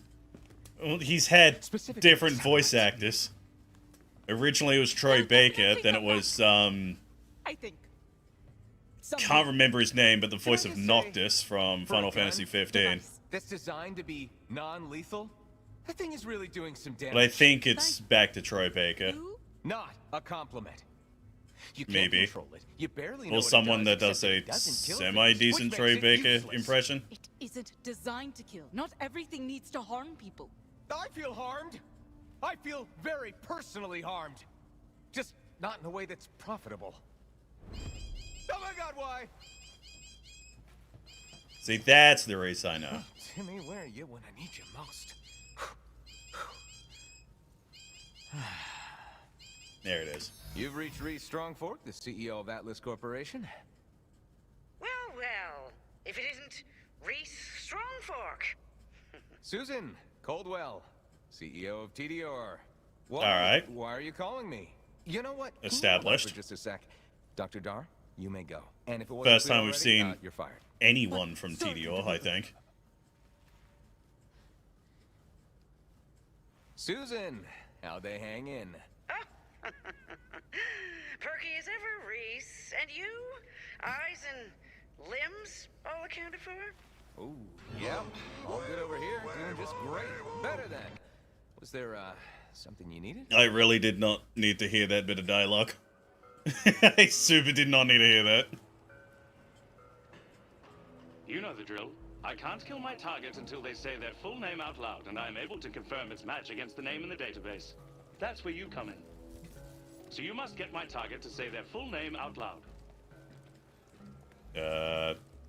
Well, he's had different voice actors. Originally it was Troy Baker, then it was, I think. can't remember his name, but the voice of Noctis from Final Fantasy 15. That's designed to be non-lethal? That thing is really doing some damage. But I think it's back to Troy Baker. Not a compliment. You can't Maybe. control it. You barely know Or what it someone does, that does except a it doesn't kill things, semi-decent which Troy makes it Baker useless. impression. It isn't designed to kill. Not everything needs to harm people. I feel harmed. I feel very personally harmed. Just not in a way that's profitable. Oh my god, why? See, that's the Reese I know. Timmy, where are you when I need you most? There it is. You've reached Reese Strongfork, the CEO of Atlas Corporation. Well, if it isn't Reese Strongfork. Susan Coldwell, CEO of TDR. Why, All right. Why are you calling me? You know what? Can you hold on Established. for just a sec. Dr. Dar, you may go. And if it wasn't First clear time we've already, seen you're fired. anyone from TDR, I think. Susan, how'd they hang in? Perky as ever, Reese. And you? Eyes and limbs all accounted for? Oh, yep. All good over here. Doing just great. Better than. Was there, something you needed? I really did not need to hear that bit of dialogue. I super did not need to hear that. You know the drill. I can't kill my target until they say their full name out loud, and I am able to confirm its match against the name in the database. That's where you come in. So you must get my target to say their full name out loud.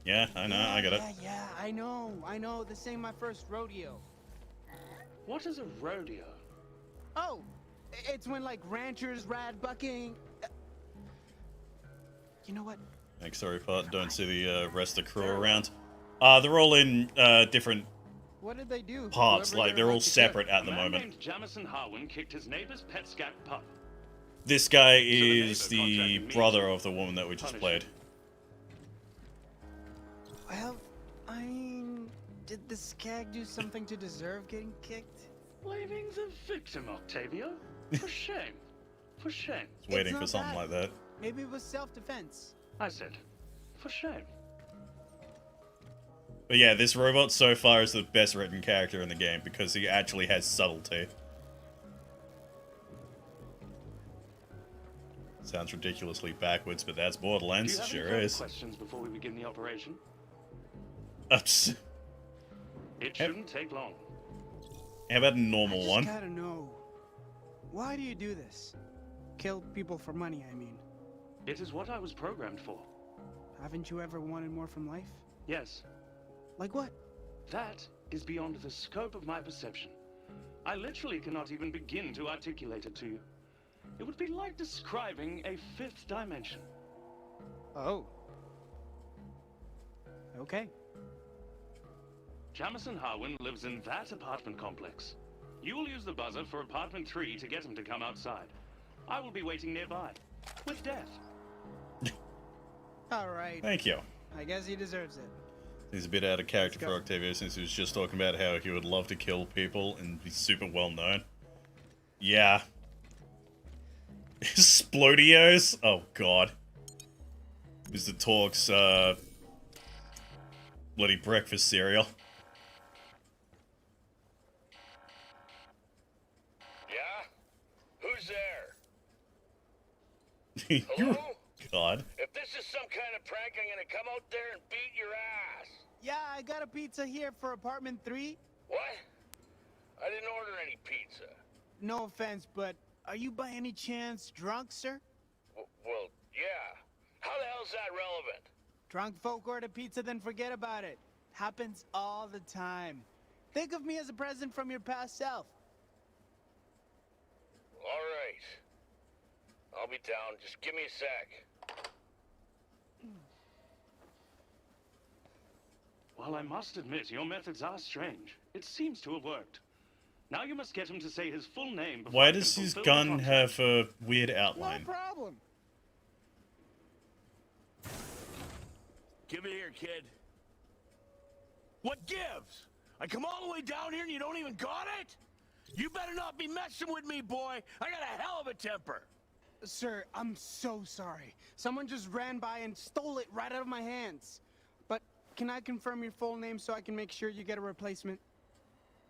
Yeah, I know, I got it. Yeah, I know. This ain't my first rodeo. What is a rodeo? Oh, it's when, like, ranchers rad bucking. You know what? Thanks, sorry, part. Don't see the rest of the crew around. They're all in different What did they do? parts, Whoever like they're all elected separate at A the man moment. named Jamison Harwin kicked his neighbor's pet scat pup. This guy the is neighbor the contracted me brother to of the woman that we just punish played. Well, I mean, did the skag do something to deserve getting kicked? Blaming the victim, Octavio? For shame. For shame. Just waiting It's for not something that. like that. Maybe it was self-defense. I said, for shame. But yeah, this robot so far is the best written character in the game because he actually has subtlety. Sounds ridiculously backwards, but that's Do you Borderlands. have any Sure further is. questions before we begin the operation? Ups. It shouldn't take long. How about a normal I just one? gotta know. Why do you do this? Kill people for money, I mean. It is what I was programmed for. Haven't you ever wanted more from life? Yes, Like what? that is beyond the scope of my perception. I literally cannot even begin to articulate it to you. It would be like describing a fifth dimension. Oh. Okay. Jamison Harwin lives in that apartment complex. You will use the buzzer for apartment 3 to get him to come outside. I will be waiting nearby, with death. Alright. Thank you. I guess he deserves it. He's a bit out of character Let's for go. Octavio since he was just talking about how he would love to kill people and be super well known. Yeah. Splodios? Oh god. Mr. Talks, bloody breakfast cereal. Yeah? Who's there? You, Hello? God. If this is some kind of prank, I'm gonna come out there and beat your ass. Yeah, I got a pizza here for apartment 3. What? I didn't order any pizza. No offense, but are you by any chance drunk, sir? Well, yeah. How the hell's that relevant? Drunk folk order pizza, then forget about it. Happens all the time. Think of me as a present from your past self. All right. I'll be down. Just give me a sec. While I must admit, your methods are strange. It seems to have worked. Now you must get him to say his full name before Why I can does his fulfill the gun contract. have a weird outline? No problem. Give it here, kid. What gives? I come all the way down here and you don't even got it? You better not be messing with me, boy. I got a hell of a temper. Sir, I'm so sorry. Someone just ran by and stole it right out of my hands. But can I confirm your full name so I can make sure you get a replacement?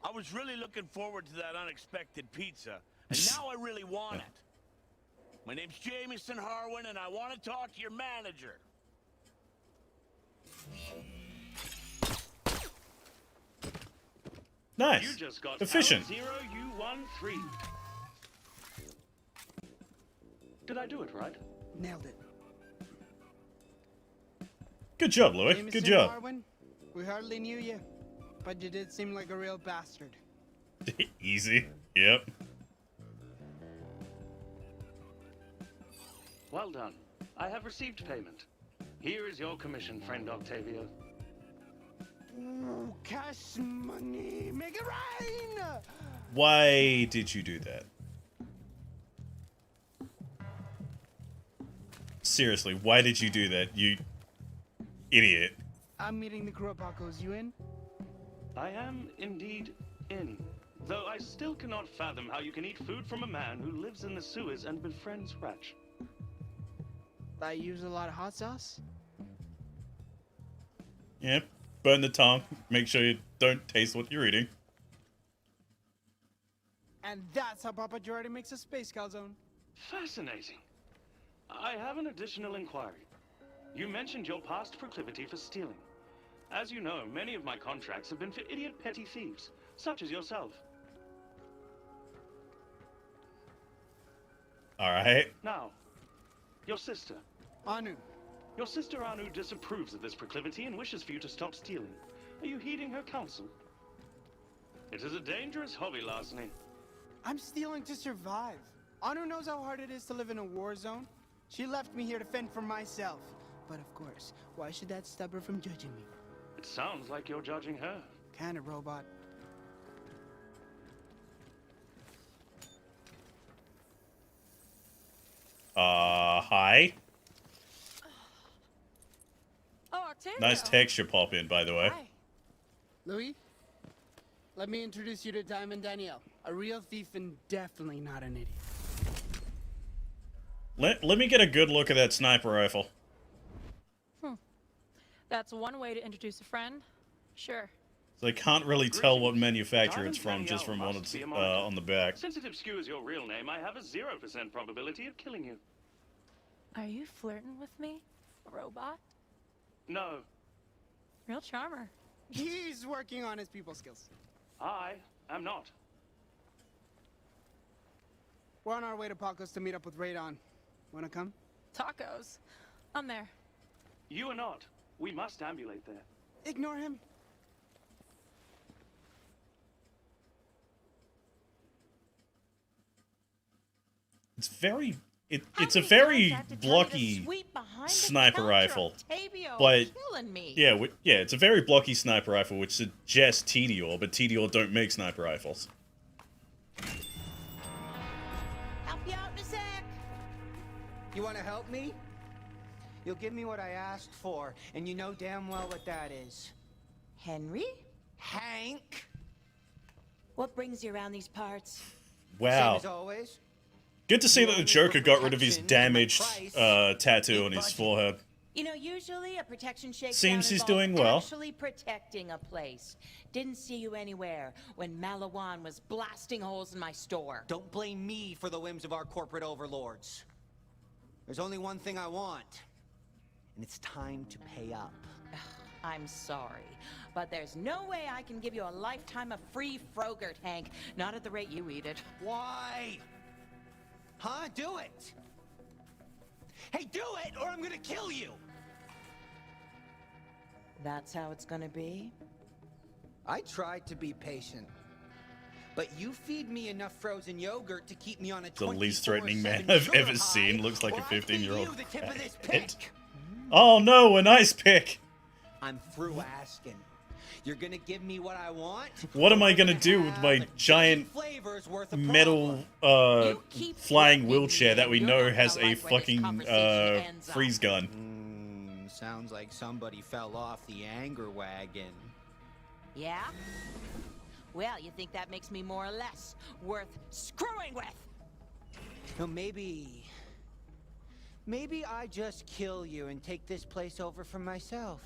I was really looking forward to that unexpected pizza, and now I really want it. My name's Jamison Harwin, and I want to talk to your manager. Nice. You just got Efficient. L0U13. Did I do it right? Nailed it. Good job, Louis. Jameson Good job. Harwin, we hardly knew you, but you did seem like a real bastard. Easy. Yep. Well done. I have received payment. Here is your commission, friend Octavio. Ooh, cash money, make it rain! Why did you do that? Seriously, why did you do that, you idiot? I'm meeting the crew at Paco's. You in? I am indeed in. Though I still cannot fathom how you can eat food from a man who lives in the sewers and befriends Ratch. I use a lot of hot sauce. Yep. Burn the tongue. Make sure you don't taste what you're eating. And that's how Papa Girardi makes a space calzone. Fascinating. I have an additional inquiry. You mentioned your past proclivity for stealing. As you know, many of my contracts have been for idiot petty thieves, such as yourself. Alright. Now, your sister. Anu. Your sister Anu disapproves of this proclivity and wishes for you to stop stealing. Are you heeding her counsel? It is a dangerous hobby, larceny. I'm stealing to survive. Anu knows how hard it is to live in a war zone. She left me here to fend for myself. But of course, why should that stop her from judging me? It sounds like you're judging her. Kinda, robot. Hi. Oh, Octavio. Nice texture pop in, by the way. Hi. Louis, let me introduce you to Diamond Danielle. A real thief and definitely not an idiot. Let me get a good look at that sniper rifle. That's one way to introduce a friend. Sure. So I can't really tell what manufacturer it's from just from what it's on the back. Since it obscures your real name, I have a 0% probability of killing you. Are you flirting with me, robot? No, Real charmer. He's working on his people skills. I am not. We're on our way to Paco's to meet up with Radon. Wanna come? Tacos. I'm there. You are not. We must ambulate there. Ignore him. It's very... It's a very blocky sniper rifle. But, yeah, it's a very blocky sniper rifle, which suggests Tediore, but Tediore don't make sniper rifles. Help you out in a sec. You want to help me? You'll give me what I asked for, and you know damn well what that is. Henry? Hank? What brings you around these parts? Wow. Same as always. Good to see that the Joker got rid of his damaged tattoo on his forehead. You know, usually a protection shakedown Seems he's involves doing well. actually protecting a place. Didn't see you anywhere when Malawan was blasting holes in my store. Don't blame me for the whims of our corporate overlords. There's only one thing I want, and it's time to pay up. I'm sorry, but there's no way I can give you a lifetime of free Frogurt, Hank. Not at the rate you eat it. Why? Huh? Do it! Hey, do it, or I'm gonna kill you! That's how it's gonna be? I tried to be patient, but you feed me enough frozen yogurt to keep me on a The least 24/7 threatening man I've sugar ever high, seen. Looks like or a I feed 15-year-old. you the tip of this pick. Oh no, a nice pick. I'm through asking. You're gonna give me what I want? What am I gonna do with my giant metal flying wheelchair that we know has a fucking freeze gun? Sounds like somebody fell off the anger wagon. Yeah? Well, you think that makes me more or less worth screwing with? No, maybe I just kill you and take this place over for myself.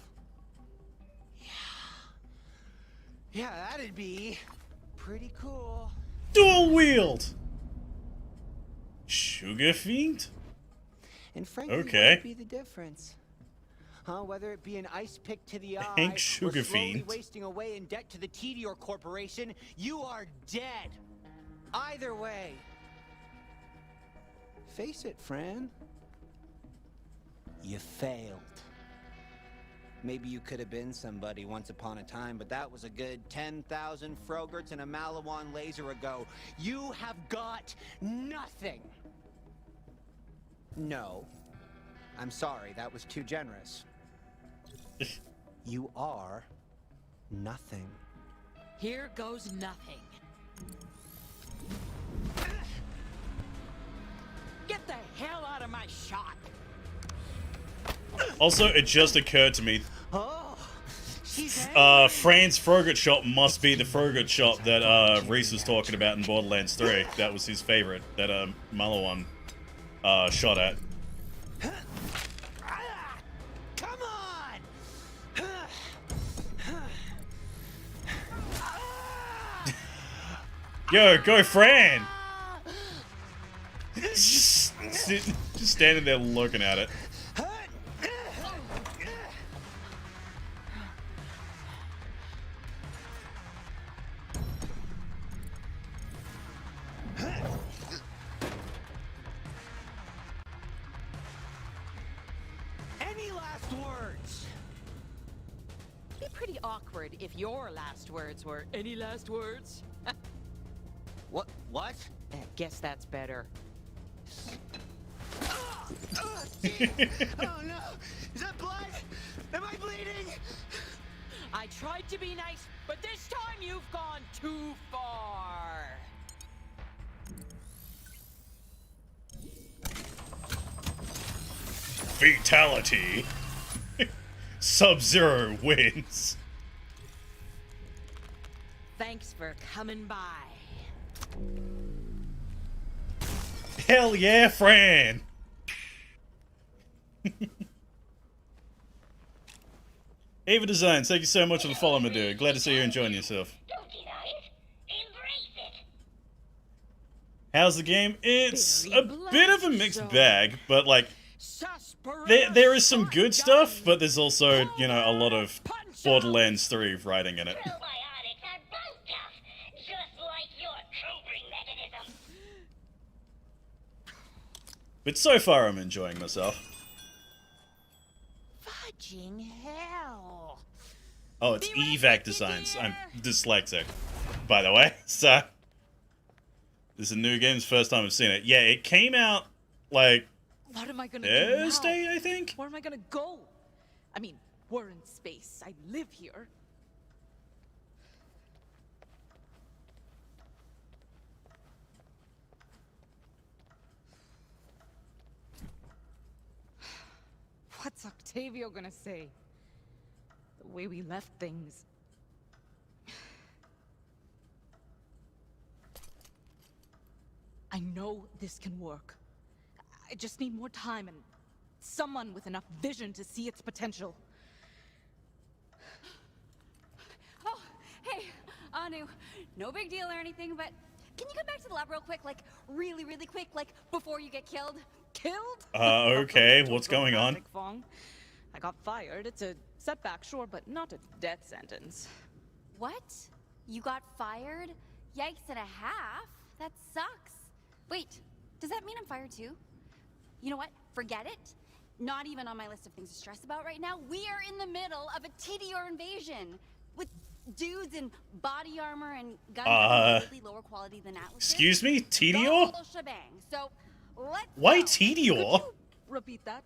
Yeah, that'd be pretty cool. Dual wield. Sugar fiend. And frankly, okay. what would be the difference? Huh? Whether it be an ice pick to the eye, Hank or Sugar slowly Fiend. wasting away in debt to the Tedior Corporation, you are dead. Either way. Face it, Fran. You failed. Maybe you could have been somebody once upon a time, but that was a good 10,000 Frogerts and a Malawan laser ago. You have got nothing. No. I'm sorry, that was too generous. You are nothing. Here goes nothing. Get the hell out of my shot! Also, it just occurred to me. Fran's Frogurt shop must be the Frogurt shop that Reese was talking about in Borderlands 3. That was his favorite, that Malawan shot at. Come on! Yo, go Fran! just standing there looking at it. Any last words? Be pretty awkward if your last words were any last words. What? Guess that's better. Oh no! Is that blood? Am I bleeding? I tried to be nice, but this time you've gone too far. Fatality. Sub-Zero wins. Thanks for coming by. Hell yeah, Fran! Ava Designs, thank you so much for the follow, my dude. Glad to see you enjoying yourself. Don't deny it. Embrace it. How's the game? It's a bit of a mixed bag, but like, there is some good stuff, but there's also, you know, a lot of Borderlands 3 writing in it. Probiotics are bone tough, just like your coping mechanism. But so far, I'm enjoying myself. Fudging hell. Oh, it's evac Designs. I'm dyslexic, by the way. So, this is a new game. It's the first time I've seen it. Yeah, it came out, like, What am I gonna Thursday, do now? I think? Where am I gonna go? I mean, we're in space. I live here. What's Octavio gonna say? The way we left things. I know this can work. I just need more time and Someone with enough vision to see its potential. Oh, hey, Anu. No big deal or anything, but can you come back to the lab real quick? Like, really, really quick, like, before you get killed? Killed? Okay, what's going on? Fong. I got fired. It's a setback, sure, but not a death sentence. What? You got fired? Yikes and a half? That sucks. Wait, does that mean I'm fired too? You know what? Forget it. Not even on my list of things to stress about right now. We are in the middle of a TDR invasion with dudes in body armor and guns that are really lower quality than Atlas. Excuse me, The Tedior? whole shebang. So let's Why go. Tedior? Repeat that.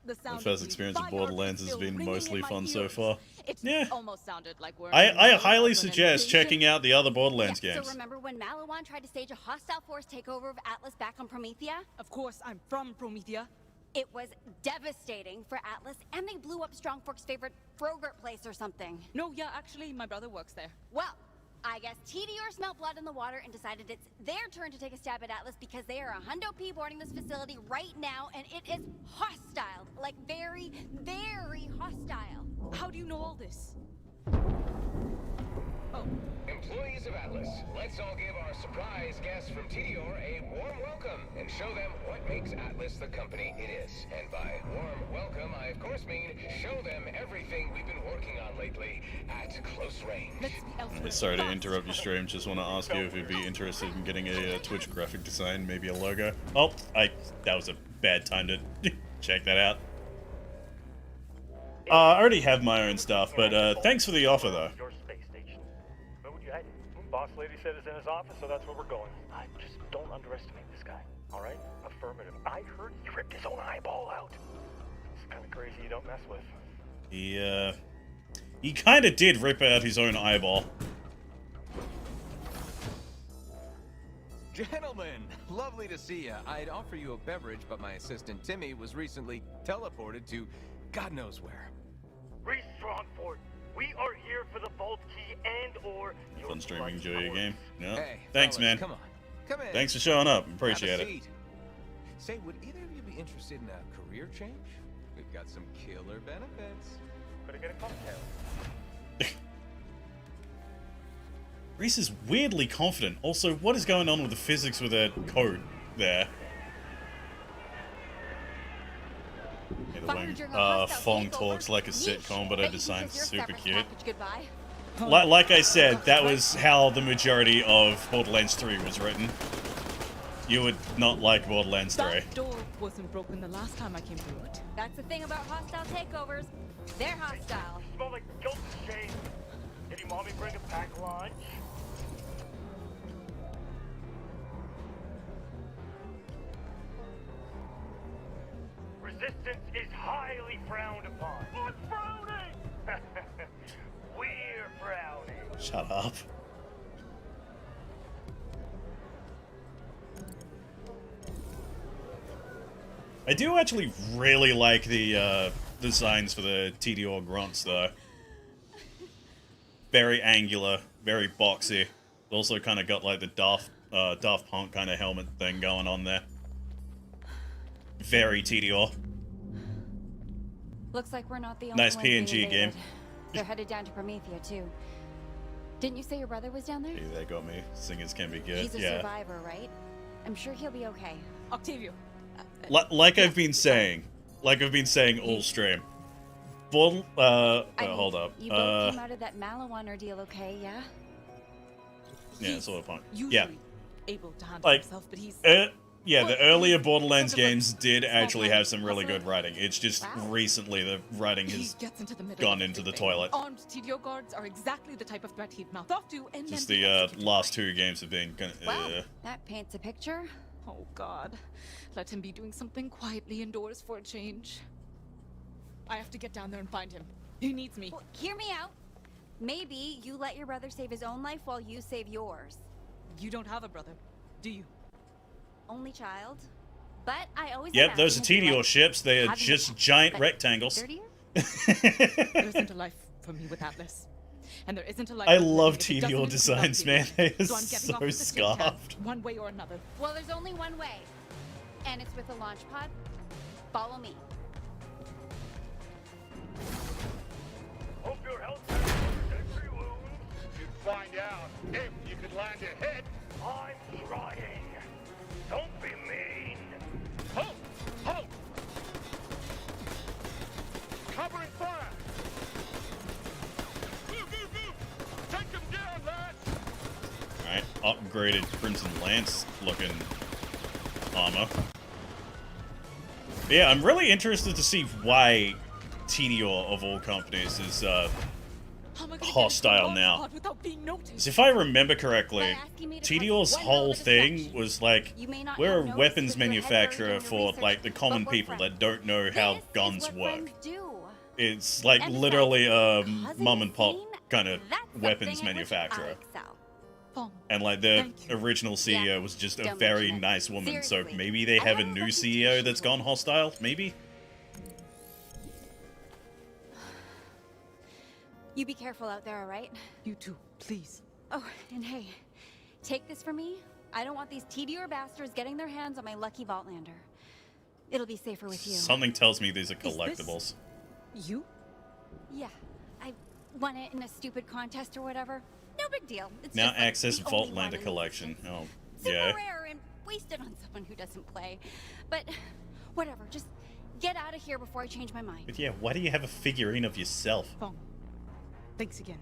The My sound first of experience with fire Borderlands is has still been ringing mostly in my fun so ears. far. It Yeah. almost sounded like we're I highly suggest checking out the other Borderlands Yeah, games. so remember when Malawan tried to stage a hostile force takeover of Atlas back on Promethea? Of course, I'm from Promethea. It was devastating for Atlas, and they blew up Strongfork's favorite Frogurt place or something. No, yeah, actually, my brother works there. Well, I guess TDR smelled blood in the water and decided it's their turn to take a stab at Atlas because they are a hundo P boarding this facility right now, and it is hostile. Like, very, very hostile. How do you know all this? Employees of Atlas, let's all give our surprise guests from TDR a warm welcome and show them what makes Atlas the company it is. And by warm welcome, I of course mean show them everything we've been working on lately at close range. Sorry to interrupt your stream, just want to ask you if you'd be interested in getting a Twitch graphic design, maybe a logo. Oh, that was a bad time to check that out. I already have my own stuff, but thanks for the offer though. Your space station. Where would you head? Boss lady said it's in his office, so that's where we're going. I just don't underestimate this guy, alright? Affirmative. I heard he ripped his own eyeball out. It's kind of crazy you don't mess with. He kind of did rip out his own eyeball. Gentlemen, lovely to see ya. I'd offer you a beverage, but my assistant Timmy was recently teleported to God knows where. Reese Strongford, we are here for the vault key and/or your Fun streaming, enjoy your game. Yeah. Hey, Thanks, fellas, man. Come on, come in. Thanks for showing up. Have Appreciate a it. seat. Say, would either of you be interested in a career change? We've got some killer benefits. Could I get a cocktail? Reese is weirdly confident. Also, what is going on with the physics with her coat there? Fong talks like a sitcom, but her design's super cute. Like I said, that was how the majority of Borderlands 3 was written. You would not like Borderlands 3. That door wasn't broken the last time I came through it. That's the thing about hostile takeovers. They're hostile. Smell like guilt and shame. Did your mommy bring a pack lunch? Resistance is highly frowned upon. What's frowning? We're frowning. Shut up. I do actually really like the designs for the TDR grunts, though. Very angular, very boxy. Also kind of got like the Daft Punk kind of helmet thing going on there. Very TDR. Looks like we're not the only Nice ones being PNG game. invaded. They're headed down to Promethea too. Didn't you say your brother was down there? Hey, that got me. Singers can be good. He's a yeah. survivor, right? I'm sure he'll be okay. Octavio. Like I've been saying all stream. Hold up. You both came out of that Malawan ordeal okay, yeah? Yeah, sort of punk. Usually Yeah. able to handle Like, himself, but he's yeah, the earlier Borderlands games did actually have some really good writing. It's just recently the writing he has gets into the middle gone of into the everything. toilet. Armed TDO guards are exactly the type of threat he'd mouth off to, and Just then the last two games have been kind of. Wow, that paints a picture. Oh God, let him be doing something quietly indoors for a change. I have to get down there and find him. He needs me. Well, hear me out. Maybe you let your brother save his own life while you save yours. You don't have a brother, do you? Only child. But I always Yep, imagine those are it'd be TDO like ships. They are having a just pet, giant but rectangles. dirtier? There isn't a life for me with Atlas. And there isn't a life I for me love if it doesn't TDO include designs, Octavio. man. They are So I'm getting so off of this tic tac, scarfed. one way or another. Well, there's only one way. And it's with a launch pod. Follow me. Hope your health protects your wounds. You'd find out if you could land a hit. I'm trying. Don't be mean. Ho! Ho! Covering fire! Move, move, move! Take them down, lads! Alright, upgraded Crimson Lance looking armor. Yeah, I'm really interested to see why Tediore, of all companies, is hostile now. 'Cause if I remember correctly, Tediore's whole thing was like, we're a weapons manufacturer for like the common people that don't know how guns work. It's like literally a mom and pop kind of weapons manufacturer. And like the original CEO was just a very nice woman, so maybe they have a new CEO that's gone hostile, maybe? You be careful out there, alright? You too, please. Oh, and hey, take this from me. I don't want these Tediore bastards getting their hands on my lucky Vaultlander. It'll be safer with you. Something tells me these are collectibles. You? Yeah, I won it in a stupid contest or whatever. No big deal. It's Now just, like, access the only one Vaultlander in collection. Oh, super yeah. rare and wasted on someone who doesn't play. But whatever, just get out of here before I change my mind. But yeah, why do you have a figurine of yourself? Thanks again.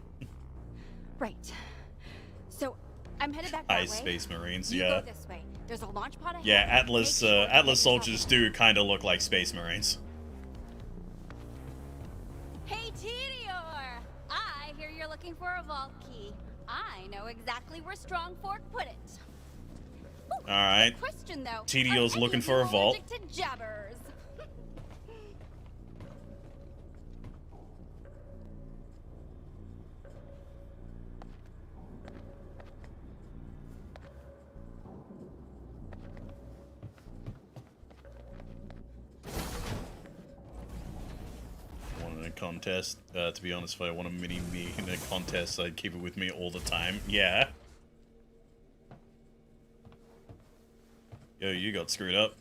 Right. So I'm headed back that way. Space Marines, You yeah. go this way. There's a launch pod ahead. Yeah, Atlas Make sure to Atlas get soldiers do kind of look like Space Marines. Hey, Tediore! I hear you're looking for a vault key. I know exactly where Strongfork put it. Ooh, Alright. Question though. Tediore's are looking any of for you a vault. allergic to jabbers? In a contest. To be honest, if I want a mini me in a contest, I'd keep it with me all the time. Yeah. Yo, you got screwed up.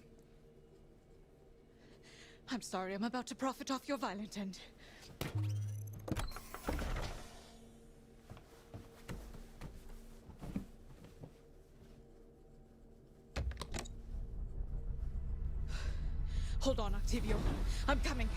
I'm sorry, I'm about to profit off your violent end. Hold on, Octavio. I'm coming.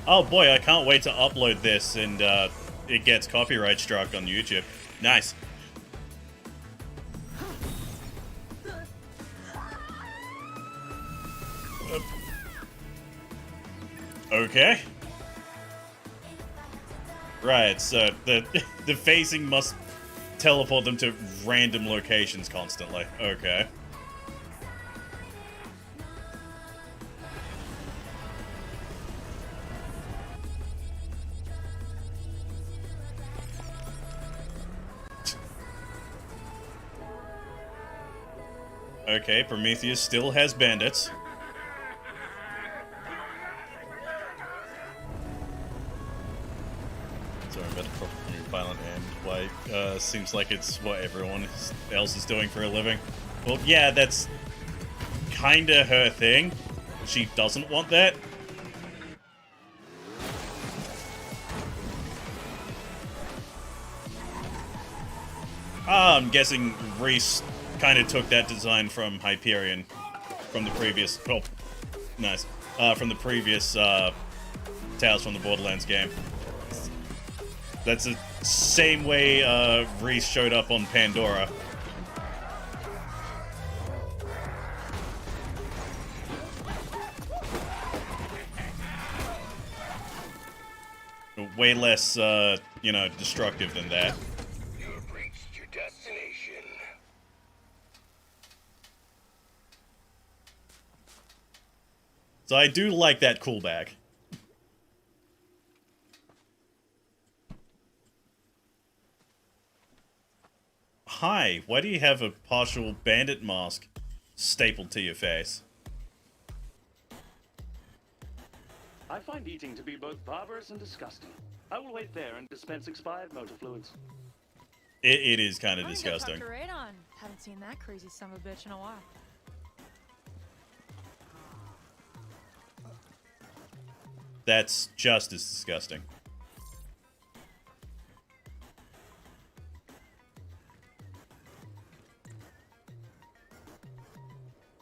Oh boy, I can't wait to upload this and it gets copyright struck on YouTube. Nice. Okay. Right, so the phasing must teleport them to random locations constantly. Okay. Okay, Prometheus still has bandits. Sorry about the proper violent end. Why, seems like it's what everyone else is doing for a living. Well, yeah, that's kinda her thing. She doesn't want that. I'm guessing Reese kind of took that design from Hyperion, from the previous, oh, nice, from the previous Tales from the Borderlands game. That's the same way Reese showed up on Pandora. Way less, you know, destructive than that. You have reached your destination. So I do like that cool bag. Hi, why do you have a partial bandit mask? stapled to your face. I find eating to be both barbarous and disgusting. I will wait there and dispense expired motor fluids. It is kind of I'm gonna go disgusting. talk to Radon. Haven't seen that crazy son of a bitch in a while. That's just as disgusting.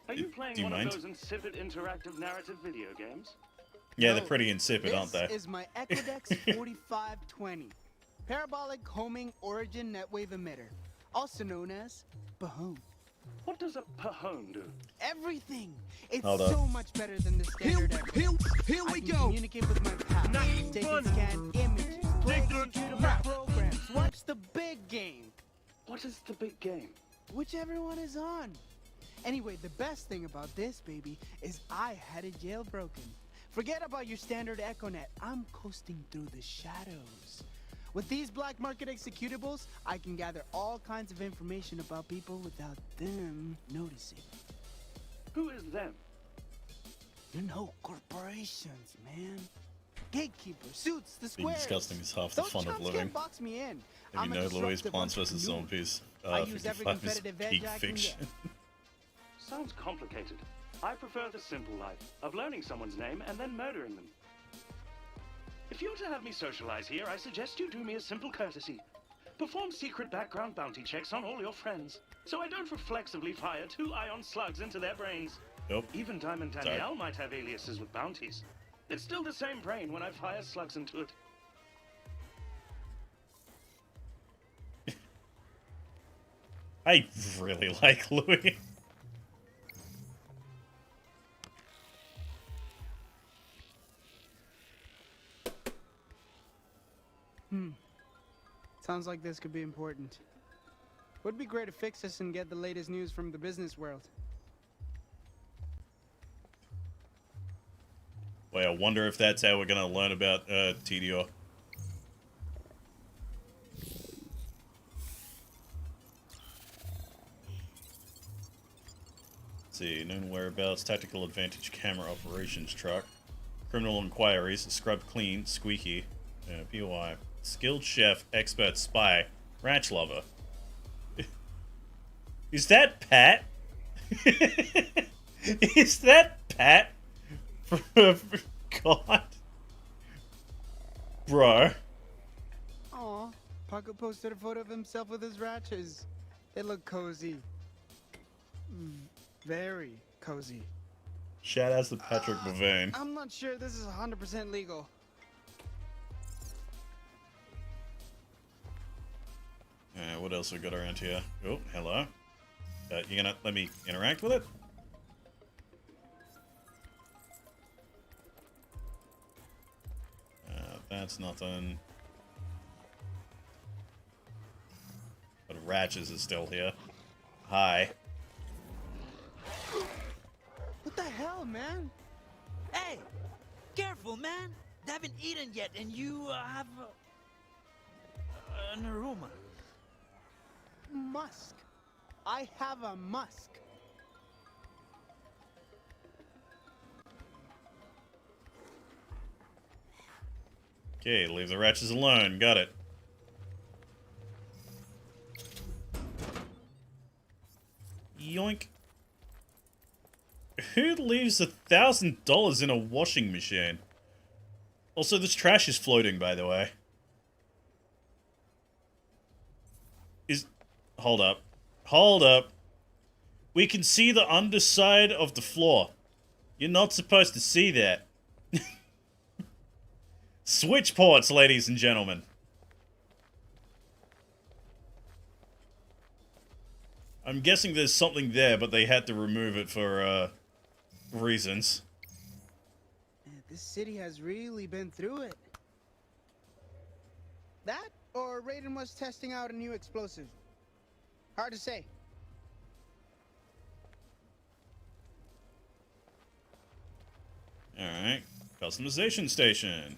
Are you playing Do you one mind? of those insipid interactive narrative video games? Yeah, they're pretty insipid, aren't they? This is my Equidex 4520, parabolic homing origin netwave emitter, also known as Bahone. What does a Pahone do? Everything. It's Hold up. so much better than the standard Equidex. Here we I can go. communicate with my pals, Nothing take funny. and scan images, play Take the executable crap. programs, watch the big game, What is the big game? whichever one is on. Anyway, the best thing about this, baby, is I had it jailbroken. Forget about your standard EchoNet. I'm coasting through the shadows. With these black market executables, I can gather all kinds of information about people without them noticing. Who is them? You know, corporations, man. Gatekeepers, suits, the Being squares. disgusting is half the Those fun of chumps living. can't box me in. Have you I'm a know Louise disruptive Plants vs. entrepreneur. Zombies? I use every 55 is competitive edge peak I can fiction. get. Sounds complicated. I prefer the simple life of learning someone's name and then murdering them. If you're to have me socialize here, I suggest you do me a simple courtesy. Perform secret background bounty checks on all your friends, so I don't reflexively fire 2 ion slugs into their brains. Nope. Even Diamond Sorry. Danielle might have aliases with bounties. It's still the same brain when I fire slugs into it. I really like Louis. Sounds like this could be important. Would be great to fix this and get the latest news from the business world. Boy, I wonder if that's how we're gonna learn about TDR. Let's see, known whereabouts, tactical advantage, camera operations truck, criminal inquiries, scrub clean, squeaky, POI, skilled chef, expert spy, ranch lover. Is that Pat? Is that Pat? God. Bro. Aw, Paco posted a photo of himself with his ratchets. They look cozy. Very cozy. Shout out to Patrick Bavane. I'm not sure this is 100% legal. What else we got around here? Oh, hello. You gonna let me interact with it? That's nothing. But Ratches is still here. Hi. What the hell, man? Hey, careful, man. They haven't eaten yet, and you have an aroma. Musk. I have a musk. Okay, leave the Ratches alone. Got it. Yoink. Who leaves $1,000 in a washing machine? Also, this trash is floating, by the way. Hold up. Hold up. We can see the underside of the floor. You're not supposed to see that. Switch ports, ladies and gentlemen. I'm guessing there's something there, but they had to remove it for, reasons. This city has really been through it. That, or Raiden was testing out a new explosive. Hard to say. Alright. Customization station.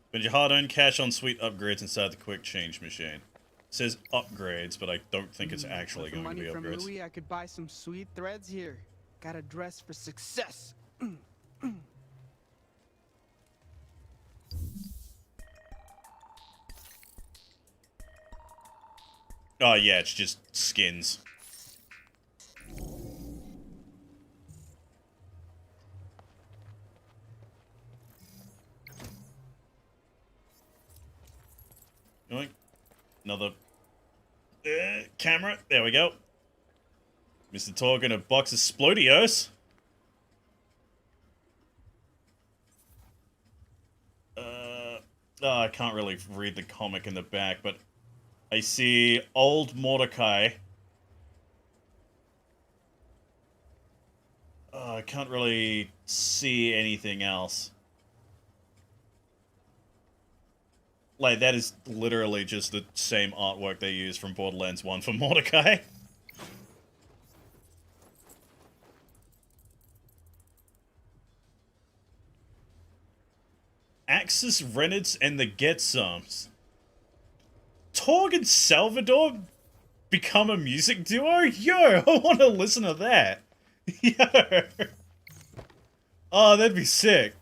Spend your hard-earned cash on sweet upgrades inside the quick change machine. It says upgrades, but I don't think it's actually With the going to money be from upgrades. Louis, I could buy some sweet threads here. Gotta dress for success. Oh yeah, it's just skins. Yoink. Another camera. There we go. Mr. Torgan, a box of Splodios. I can't really read the comic in the back, but I see old Mordecai. I can't really see anything else. Like, that is literally just the same artwork they used from Borderlands 1 for Mordecai. Axis Renards and the Getsums. Torg and Salvador become a music duo? Yo, I want to listen to that. Yo. Oh, that'd be sick.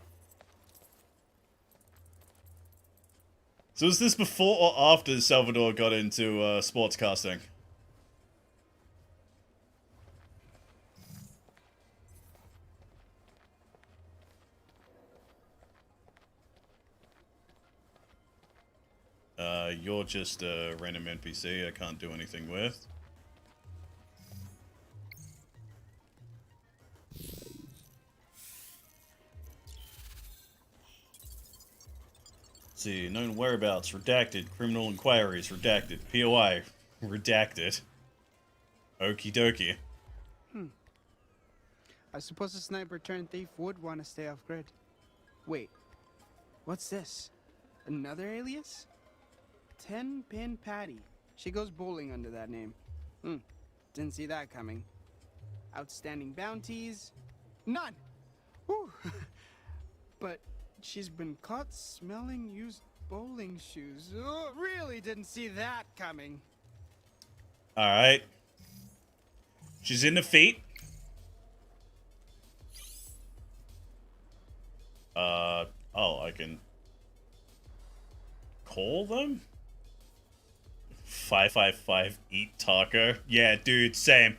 So was this before or after Salvador got into sportscasting? You're just a random NPC I can't do anything with. Let's see, known whereabouts, redacted. Criminal inquiries, redacted. POI, redacted. Okie dokie. I suppose a sniper turned thief would want to stay off grid. Wait, what's this? Another alias? 10-Pin Patty. She goes bowling under that name. Didn't see that coming. Outstanding bounties? None! Whew. But she's been caught smelling used bowling shoes. Oh, really didn't see that coming. Alright. She's in the feet. Oh, I can call them? 555 eat taco. Yeah, dude, same.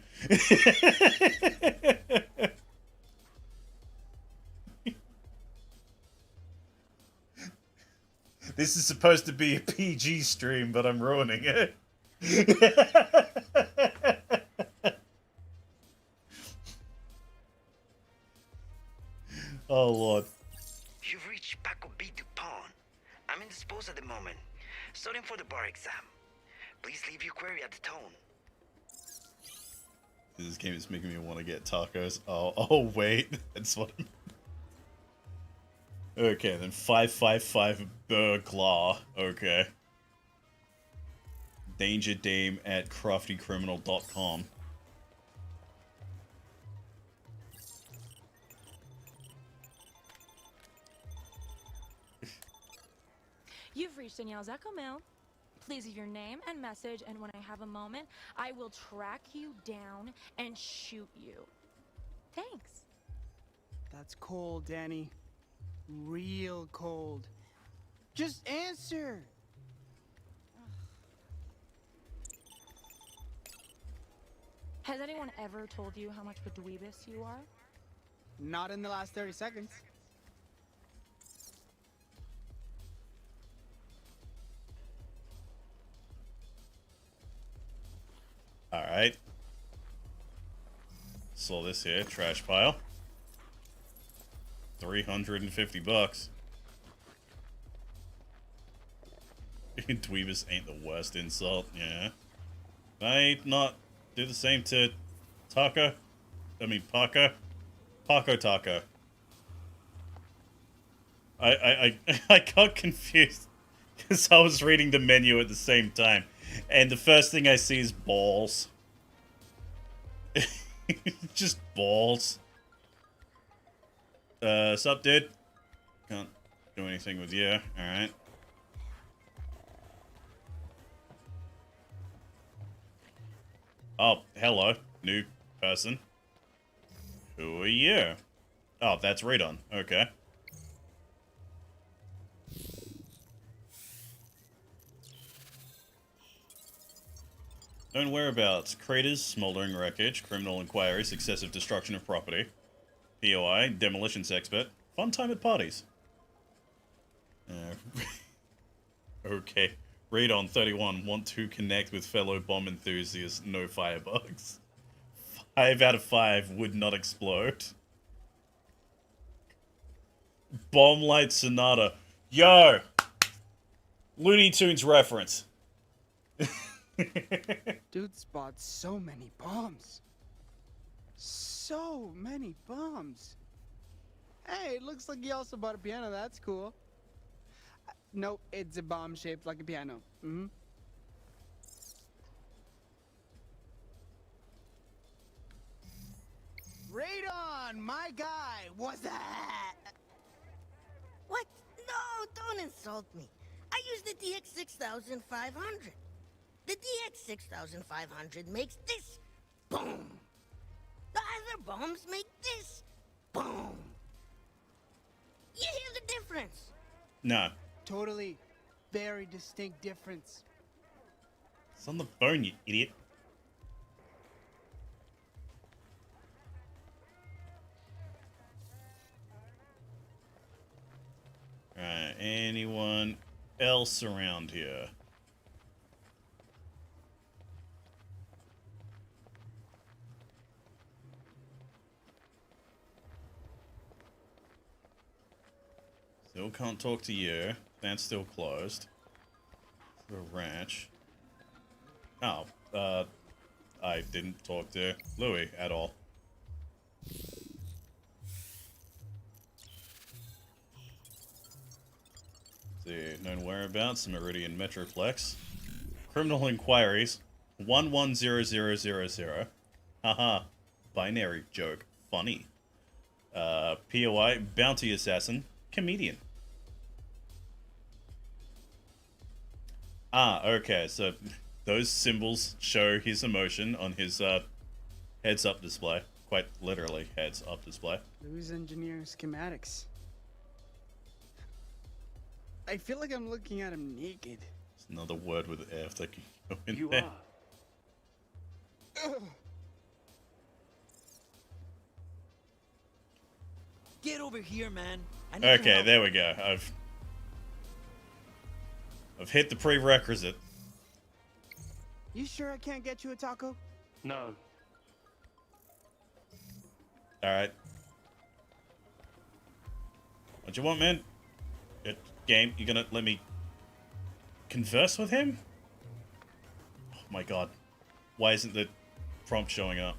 This is supposed to be a PG stream, but I'm ruining it. Oh, Lord. You've reached Paco B. Dupont. I'm indisposed at the moment, studying for the bar exam. Please leave your query at the tone. This game is making me want to get tacos. Oh, wait. That's what I'm... Okay, then 555 burglar. Okay. Danger Dame at craftycriminal.com. You've reached Danielle's Echo Mail. Please leave your name and message, and when I have a moment, I will track you down and shoot you. Thanks. That's cold, Danny. Real cold. Just answer! Has anyone ever told you how much of a dweebus you are? Not in the last 30 seconds. Alright. Saw this here, trash pile. 350 bucks. Dweebus ain't the worst insult, yeah. I not do the same to Taco? I mean Paco? Paco Taco. I got confused because I was reading the menu at the same time. And the first thing I see is balls. Just balls. Sup, dude? Can't do anything with you. Alright. Oh, hello. New person. Who are you? Oh, that's Radon. Okay. Known whereabouts. Craters, smoldering wreckage, criminal inquiries, excessive destruction of property. POI, demolitions expert. Fun time at parties. Okay. Radon 31. Want to connect with fellow bomb enthusiasts. No firebugs. 5 out of 5 would not explode. Bomb Light Sonata. Yo! Looney Tunes reference. Dude spots so many bombs. So many bombs. Hey, it looks like he also bought a piano. That's cool. Nope, it's a bomb shaped like a piano. Mm-hmm. Radon, my guy, what's that? What? No, don't insult me. I use the DX6500. The DX6500 makes this boom. The other bombs make this boom. You hear the difference? No. Totally. Very distinct difference. It's on the phone, you idiot. Alright, anyone else around here? Still can't talk to you. That's still closed. The ranch. Oh, I didn't talk to Louis at all. See, known whereabouts, Meridian Metroplex. Criminal inquiries, 110000. Haha, binary joke, funny. POI, bounty assassin, comedian. Ah, okay, so those symbols show his emotion on his heads-up display. Quite literally, heads-up display. Louis engineering schematics. I feel like I'm looking at him naked. It's another word with F that can go in You there. are. Get over here, man. I need Okay, your help. there we go. I've hit the prerequisite. You sure I can't get you a taco? No. Alright. What you want, man? Game, you gonna let me converse with him? Oh my god. Why isn't the prompt showing up?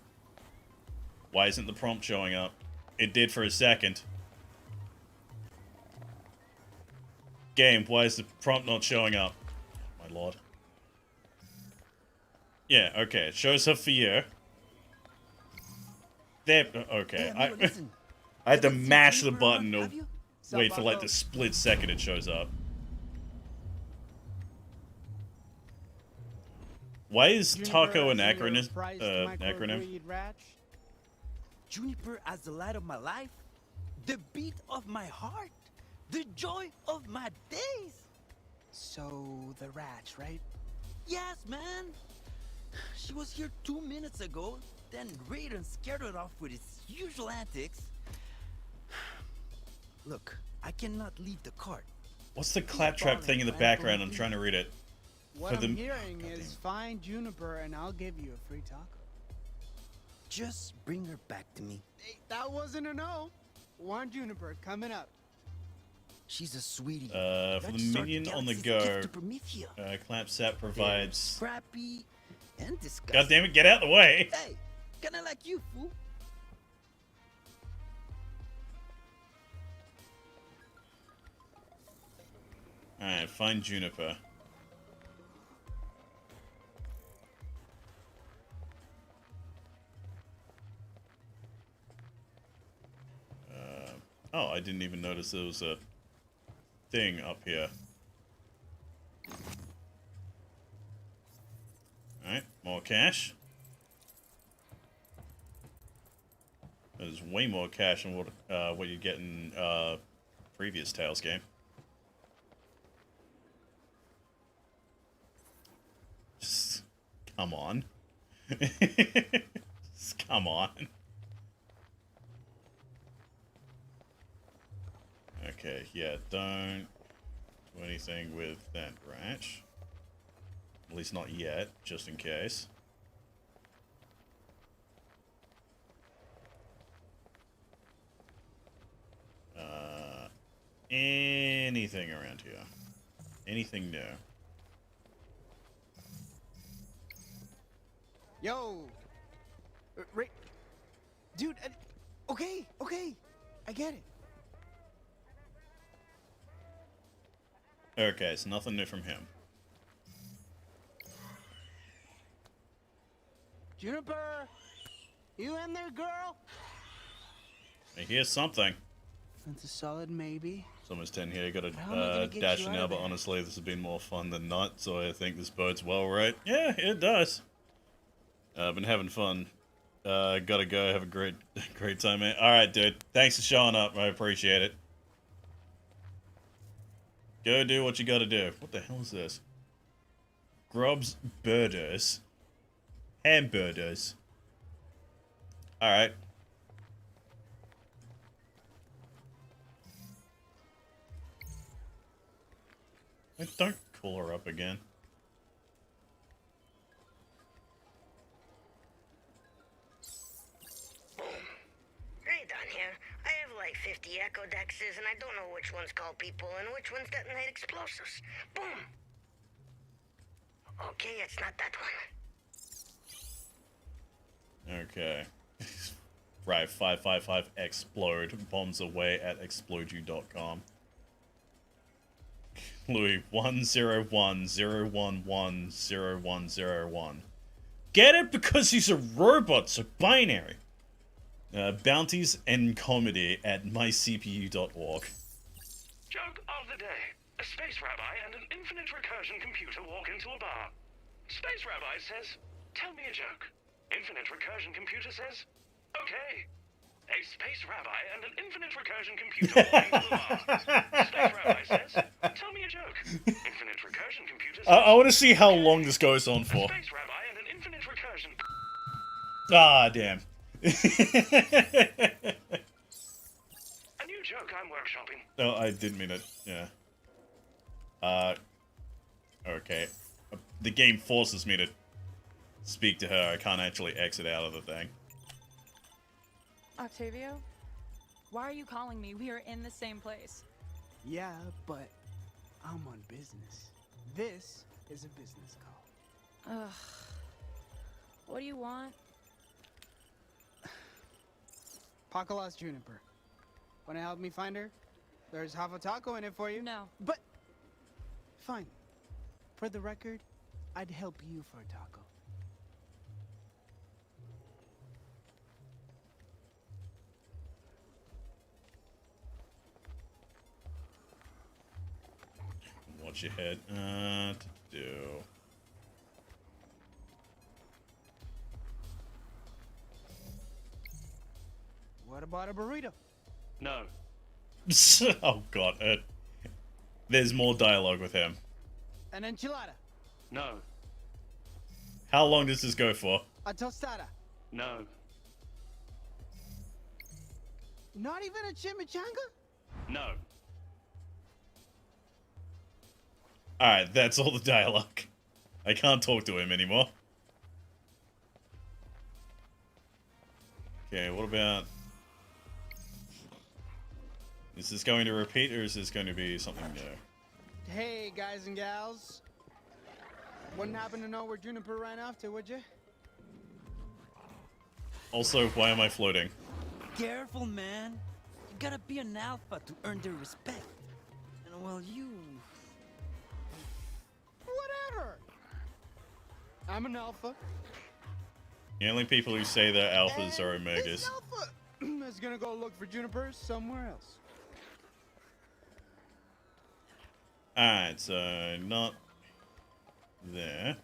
Why isn't the prompt showing up? It did for a second. Game, why is the prompt not showing up? Oh my lord. Yeah, okay, it shows up for you. There, okay. Hey, amigo, listen. I had to Have you mash seen the Juniper button around? to Have you? wait for like the split second it shows up. Why is taco an acronym? Acronym? Juniper as the light of my life, the beat of my heart, the joy of my days. So, the rat, right? Yes, man. She was here 2 minutes ago, then Raiden scared her off with his usual antics. Look, I cannot leave the cart. What's the claptrap thing in the background? I'm trying to read it. What I'm hearing is find Juniper and I'll give you a free taco. Just bring her back to me. Hey, that wasn't a no. One Juniper coming up. She's a sweetie. For the minion on the go, clapsap provides. Scrappy and disgusting. God damn it! Get out of the way. Hey, kinda like you, fool. Alright, find Juniper. Oh, I didn't even notice there was a thing up here. Alright, more cash. There's way more cash than what you get in previous Tales game. Just come on. Just come on. Okay, yeah, don't do anything with that branch. At least not yet, just in case. Anything around here? Anything new? Yo! Right. Dude, okay, I get it. Okay, so nothing new from him. Juniper! You in there, girl? I hear something. That's a solid maybe. It's almost 10 here. Got How am I gonna a get dash you out now, of but there? honestly, this has been more fun than not, so I think this bodes well, right? Yeah, it does. I've been having fun. Gotta go. Have a great time, man. All right, dude. Thanks for showing up. I appreciate it. Go do what you gotta do. What the hell is this? Grubs Burgers. Hamburgers. All right. Don't call her up again. Right down here, I have like 50 echo dexes, and I don't know which ones call people and which ones detonate explosives. Boom! Okay, it's not that one. Okay. Right, 555 explode bombs away at explodeyou.com. Louis 101010101. Get it? Because he's a robot, so binary. Bounties and comedy at mycpu.org. Joke of the day. A space rabbi and an infinite recursion computer walk into a bar. Space rabbi says, "Tell me a joke." Infinite recursion computer says, "Okay." A space rabbi and an infinite recursion computer walk into the bar. Space rabbi says, "Tell me a joke." Infinite recursion computer says, I want to see how long this goes on for. Space rabbi and an infinite recursion. Ah, damn. A new joke I'm workshopping. No, I didn't mean it. Yeah. Okay. The game forces me to speak to her. I can't actually exit out of the thing. Octavio? Why are you calling me? We are in the same place. Yeah, but I'm on business. This is a business call. Ugh. What do you want? Paco lost Juniper. Wanna help me find her? There's half a taco in it for you. No. But fine. For the record, I'd help you for a taco. Watch your head. To do. What about a burrito? No. Oh god. There's more dialogue with him. An enchilada? No. How long does this go for? A tostada? No. Not even a chimichanga? No. Alright, that's all the dialogue. I can't talk to him anymore. Okay, what about... Is this going to repeat, or is this going to be something new? Hey, guys and gals. Wouldn't happen to know where Juniper ran off to, would you? Also, why am I floating? Careful, man. You gotta be an alpha to earn their respect. And well, you... Whatever. I'm an alpha. The only people who say they're alphas are omegas. This alpha is gonna go look for Juniper somewhere else. Alright, so not there.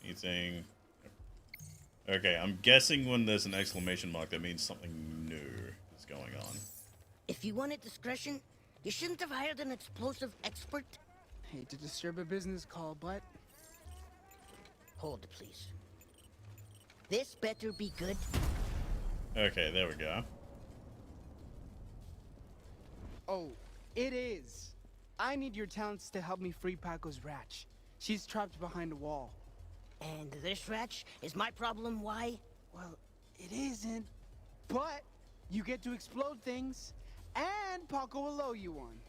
Anything Okay, I'm guessing when there's an exclamation mark, that means something new is going on. If you wanted discretion, you shouldn't have hired an explosive expert. Hate to disturb a business call, but... Hold, please. This better be good. Okay, there we go. Oh, it is. I need your talents to help me free Paco's Ratch. She's trapped behind a wall. And this Ratch is my problem, why? Well, it isn't. But you get to explode things, and Paco will owe you one.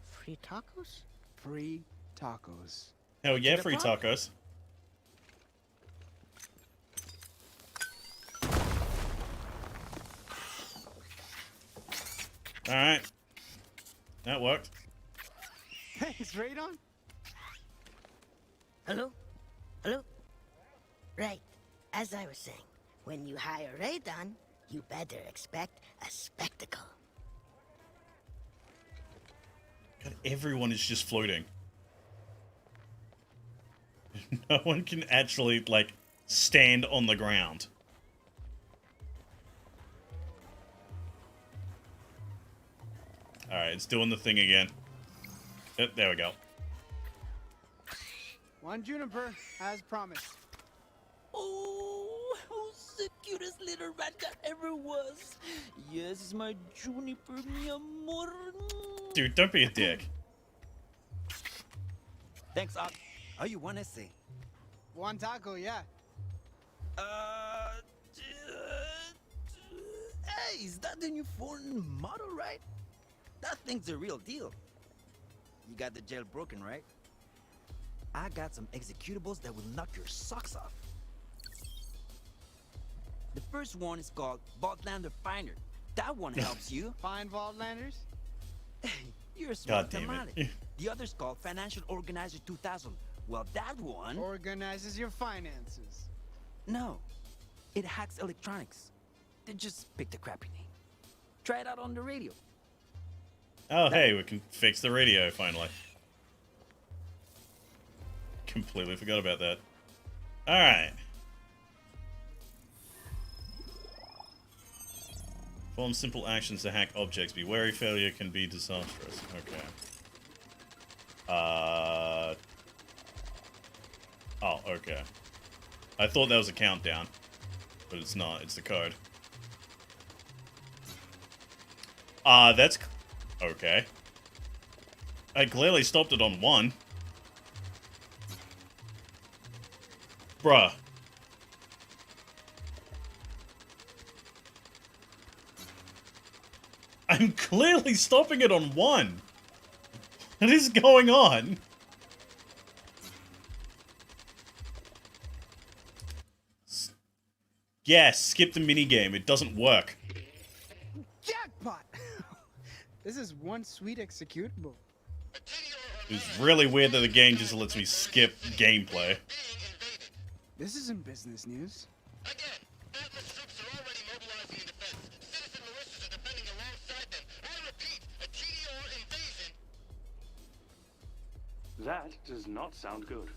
Free tacos? Free tacos. Hell yeah, free tacos. Alright. That worked. Thanks, Radon. Hello? Hello? Right. As I was saying, when you hire Radon, you better expect a spectacle. God, everyone is just floating. No one can actually, like, stand on the ground. Alright, it's doing the thing again. Yep, there we go. One Juniper, as promised. Oh, who's the cutest little rat that ever was? Yes, it's my Juniper, mi amor. Dude, don't be a dick. Thanks, Op. Oh, you wanna say? One taco, yeah. Hey, is that the new foreign model, right? That thing's the real deal. You got the jailbroken, right? I got some executables that will knock your socks off. The first one is called Vaultlander Finder. That one helps you. Find Vaultlanders? You're a smart God damn tamale. it. The other's called Financial Organizer 2000. Well, that one... Organizes your finances. No. It hacks electronics. They just picked a crappy name. Try it out on the radio. Oh, hey, we can fix the radio, finally. Completely forgot about that. Alright. Perform simple actions to hack objects. Be wary, failure can be disastrous. Okay. Oh, okay. I thought that was a countdown. But it's not. It's the code. That's... Okay. I clearly stopped it on 1. Bruh. I'm clearly stopping it on 1. What is going on? Yes, skip the minigame. It doesn't work. Jackpot! This is one sweet executable. It's really weird that the game just lets me skip gameplay. This isn't business news. That does not sound good.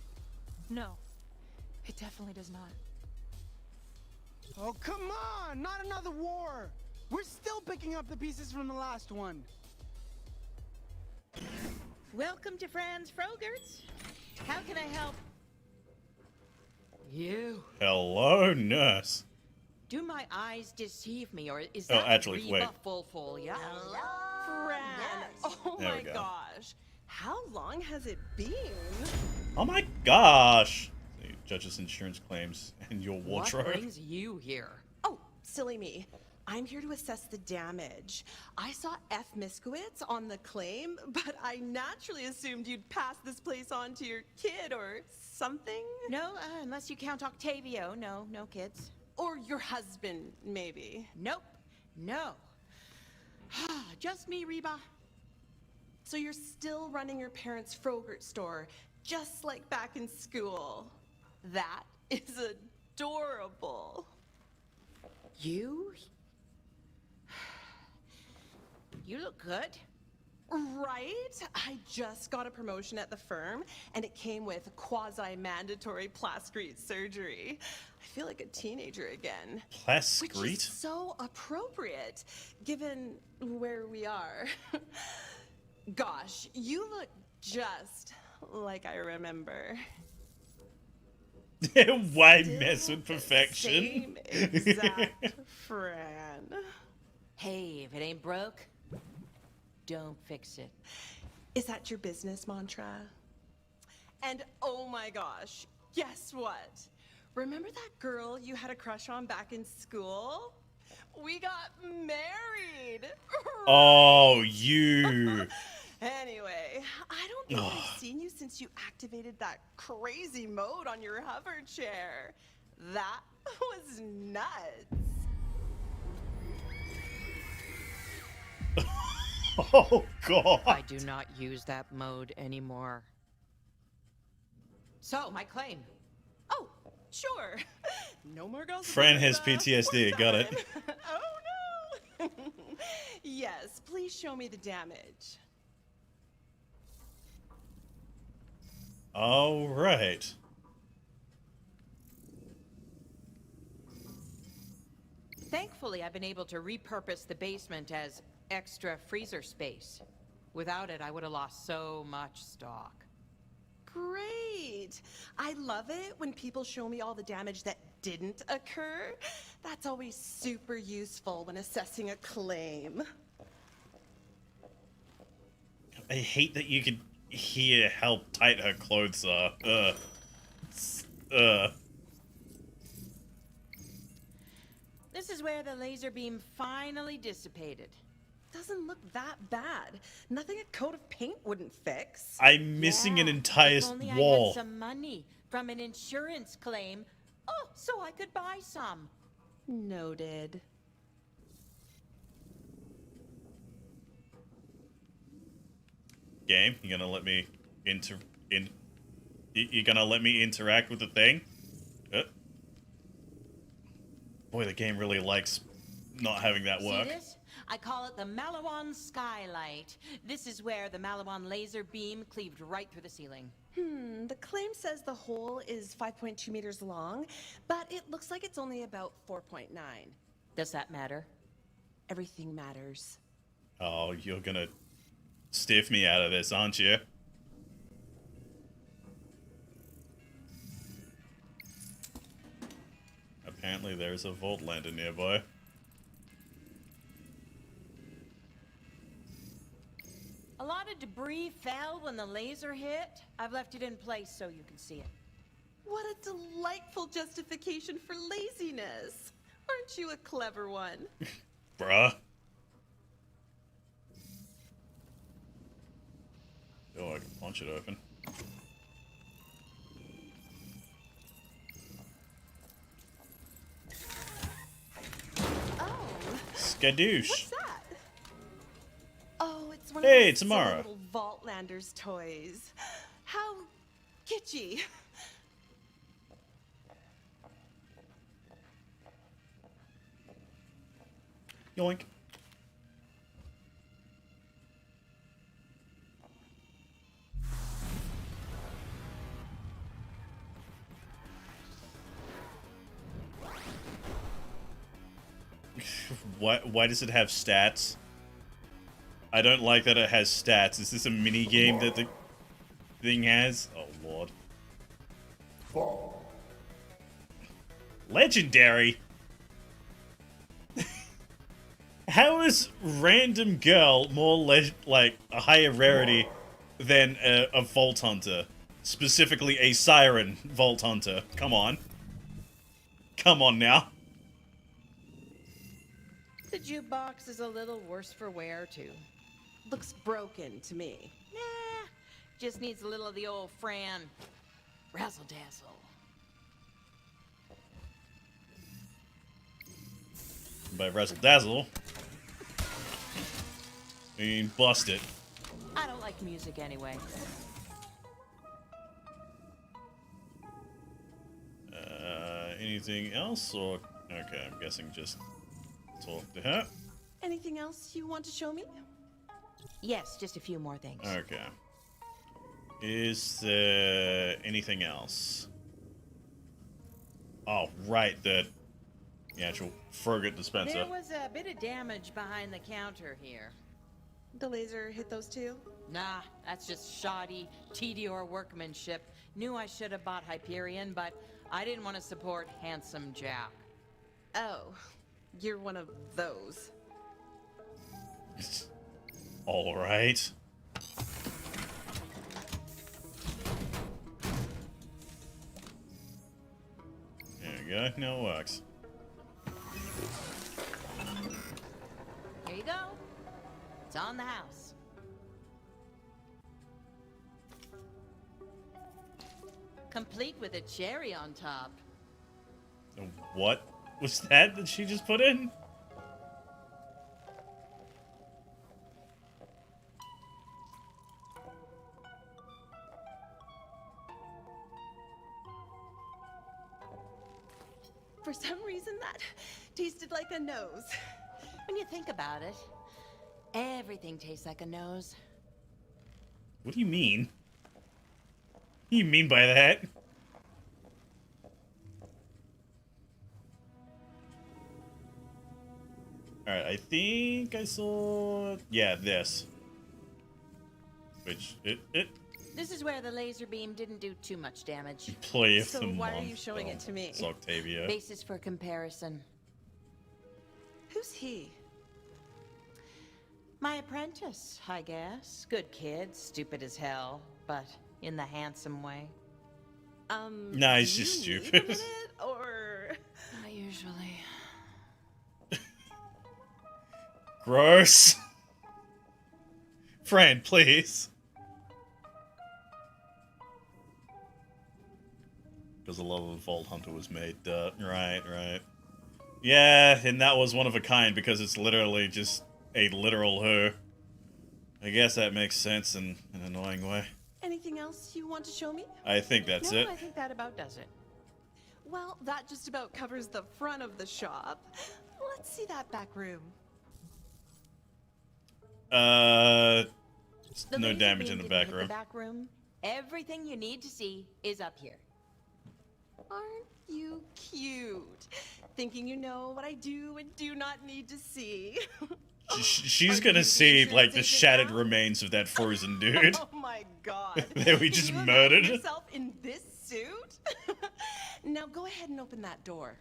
No, it definitely does not. Oh, come on! Not another war! We're still picking up the pieces from the last one. Welcome to Franz Frogert's. How can I help you? Hello, nurse. Do my eyes deceive me, or is Oh, that actually, Reba wait. full ya? Fran! Oh There my we go. gosh. How long has it been? Oh my gosh. Judge's insurance claims and your What wardrobe. brings you here? Oh, silly me. I'm here to assess the damage. I saw F. Miskowitz on the claim, but I naturally assumed you'd pass this place on to your kid or something. No, unless you count Octavio. No kids. Or your husband, maybe. Nope. No. Just me, Reba. So you're still running your parents' Frogurt store, just like back in school. That is adorable. You? You look good. Right? I just got a promotion at the firm, and it came with quasi-mandatory plascrete surgery. I feel like a teenager again. Which Plascrete? is so appropriate, given where we are. Gosh, you look just like I remember. Why mess with perfection? Same exact Fran. Hey, if it ain't broke, don't fix it. Is that your business mantra? And oh my gosh, guess what? Remember that girl you had a crush on back in school? We got married! Oh, you. Anyway, I don't think I've seen you since you activated that crazy mode on your hover chair. That was nuts. Oh, God. I do not use that mode anymore. So, my claim. Oh, sure. No more girls. Fran has PTSD, got it. Oh, no. Yes, please show me the damage. All right. Thankfully, I've been able to repurpose the basement as extra freezer space. Without it, I would have lost so much stock. Great. I love it when people show me all the damage that didn't occur. That's always super useful when assessing a claim. I hate that you can hear how tight her clothes are. This is where the laser beam finally dissipated. Doesn't look that bad. Nothing a coat of paint wouldn't fix. I'm missing an entire If only I wall. had some money from an insurance claim. Oh, so I could buy some. Noted. Game, you gonna let me you gonna let me interact with the thing? Boy, the game really likes not having that work. See this? I call it the Malawan skylight. This is where the Malawan laser beam cleaved right through the ceiling. The claim says the hole is 5.2 meters long, but it looks like it's only about 4.9. Does that matter? Everything matters. Oh, you're gonna stiff me out of this, aren't you? Apparently there's a vault lander nearby. A lot of debris fell when the laser hit. I've left it in place so you can see it. What a delightful justification for laziness. Aren't you a clever one? Bruh. Oh, I can punch it open. Oh. Skadoosh. What's that? Oh, it's one Hey, of those Tamara. silly little Vaultlanders toys. How kitschy. Yoink. Why does it have stats? I don't like that it has stats. Is this a mini game that the thing has? Oh lord. Legendary. How is random girl more like a higher rarity than a Vault Hunter? Specifically a Siren Vault Hunter. Come on. Come on now. The jukebox is a little worse for wear, too. Looks broken to me. Nah, just needs a little of the old Fran razzle-dazzle. By Razzle Dazzle, I mean bust it. I don't like music anyway. Anything else? Or okay, I'm guessing just talk to her. Anything else you want to show me? Yes, just a few more things. Okay. Is there anything else? Oh, right, the actual frigate dispenser. There was a bit of damage behind the counter here. The laser hit those two? Nah, that's just shoddy Tediore workmanship. Knew I should have bought Hyperion, but I didn't want to support Handsome Jack. Oh, you're one of those. All right. There we go. Now it works. Here you go. It's on the house. Complete with a cherry on top. What was that she just put in? For some reason, that tasted like a nose. When you think about it, everything tastes like a nose. What do you mean? What do you mean by that? Alright, I think I saw... Yeah, this. Which, This is where the laser beam didn't do too much damage. Play of So the why are month. you showing it to me? It's Octavia. Basis for comparison. Who's he? My apprentice, I guess. Good kid, stupid as hell, but in the handsome way. Nah, he's do just you need stupid. a minute, or Not usually. Gross. Fran, please. Because the love of a Vault Hunter was made. Right. Yeah, and that was one of a kind because it's literally just a literal her. I guess that makes sense in an annoying way. anything else you want to show me? I think that's it. I think that about does it. Well, that just about covers the front of the shop. Let's see that back room. The No laser damage beam in the didn't back hit room. The back room. Everything you need to see is up here. Aren't you cute? Thinking you know what I do and do not need to see. She's gonna see, like, the shattered remains of that frozen dude Oh my god. that we just Can you murdered. imagine yourself in this suit? Now go ahead and open that door.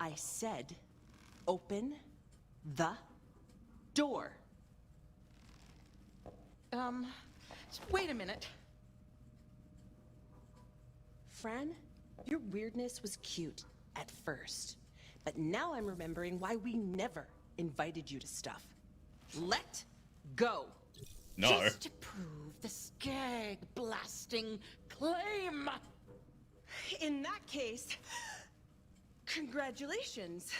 I said, open the door. Wait a minute. Fran, your weirdness was cute at first, but now I'm remembering why we never invited you to stuff. Let go. No. Just to prove the skag blasting claim. In that case, congratulations.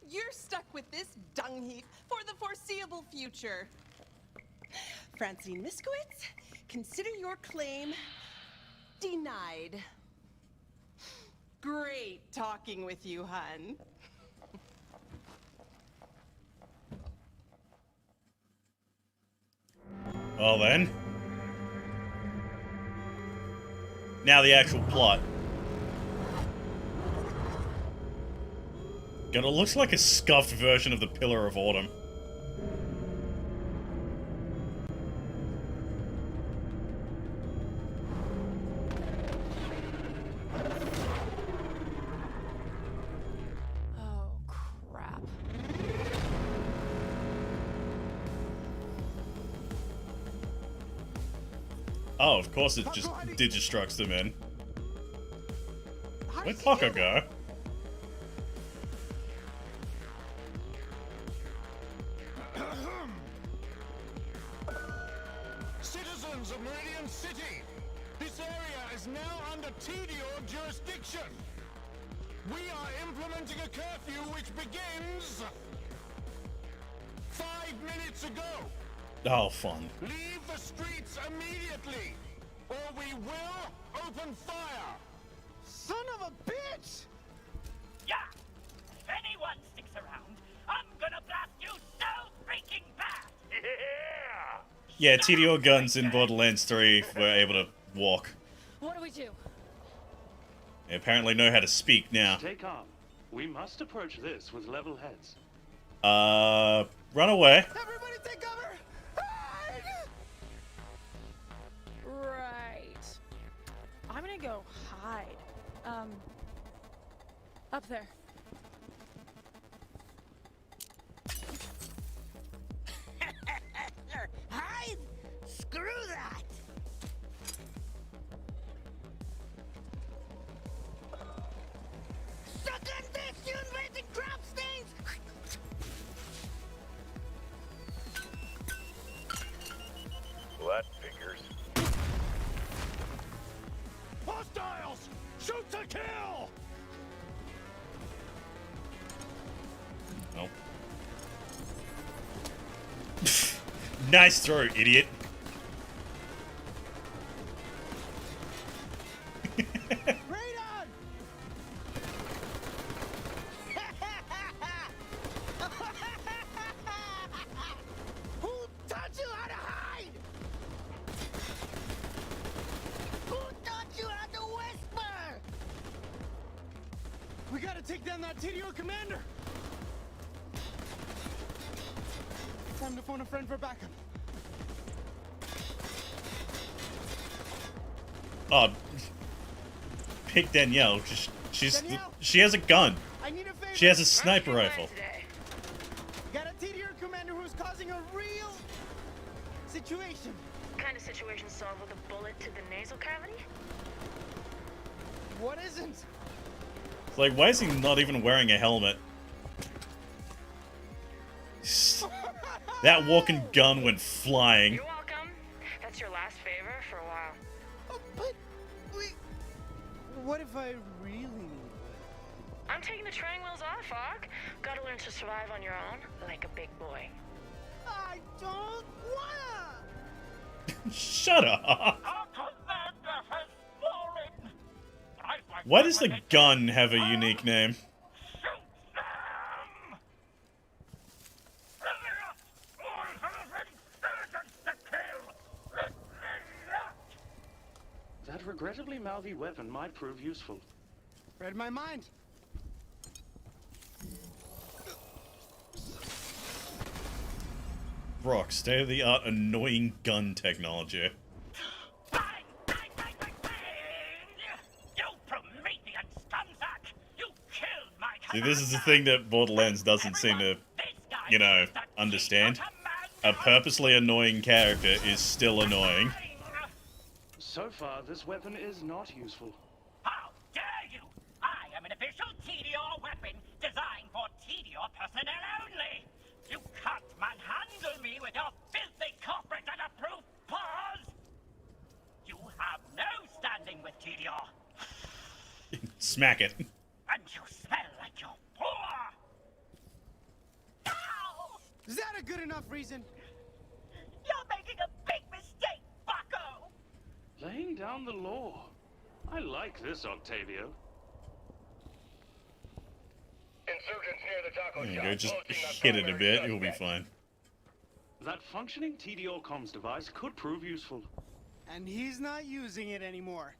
You're stuck with this dung heap for the foreseeable future. Francine Miskowitz, consider your claim denied. Great talking with you, hun. Well then. Now the actual plot. God, it looks like a scuffed version of the Pillar of Autumn. Oh, crap. Oh, of course it just digistructs them in. Where'd Taco go? Citizens of Meridian City, this area is now under Tediore jurisdiction. We are implementing a curfew which begins 5 minutes ago. Oh, fun. Leave the streets immediately, or we will open fire. Son of a bitch! Yeah! If anyone sticks around, I'm Yeah, TDO guns in Borderlands 3 were able to walk. What do we do? They apparently know how to speak now. Stay calm. We must approach this with level heads. Run away. Everybody take cover! Right. I'm gonna go hide. Up there. Hide? Screw that! Suck on this, you invented crop stains! Well, that figures. Hostiles! Shoot to kill! Nope. Nice throw, idiot. Radon! Who taught you how to hide? Who taught you how to whisper? We gotta take down that TDO commander. Time to phone a friend for backup. Oh, pick Danielle. She has a gun. I need a favor. She has a sniper rifle. Got a TDO commander who's causing a real situation. Kind of situation solved with a bullet to the nasal cavity? What isn't? It's like, why is he not even wearing a helmet? That walking gun went flying. You're welcome. That's your last favor for a while. But what if I really need I'm taking the training wheels off, Ogg. Gotta learn to survive on your own, like a big boy. I don't wanna! Shut up. Why does the gun have a unique name? That regrettably mouthy weapon might prove useful. Read my mind. Brock, state-of-the-art annoying gun technology. See, this is the thing that Borderlands doesn't seem to, you know, understand. A purposely annoying character is still annoying. So far, this weapon is not useful. How dare you! I am an official TDR weapon designed for TDR personnel only! You can't manhandle me with your filthy corporate unapproved paws! You have no standing with TDR! Smack it. And you smell like you're poor! Ow! Is that a good enough reason? You're making a big mistake, bucko! Laying down the law. I like this, Octavio. Insurgents near the taco There you shop. go, just Posting on hit it a primary bit, you'll be suspect. fine. That functioning TDR comms device could prove useful. And he's not using it anymore.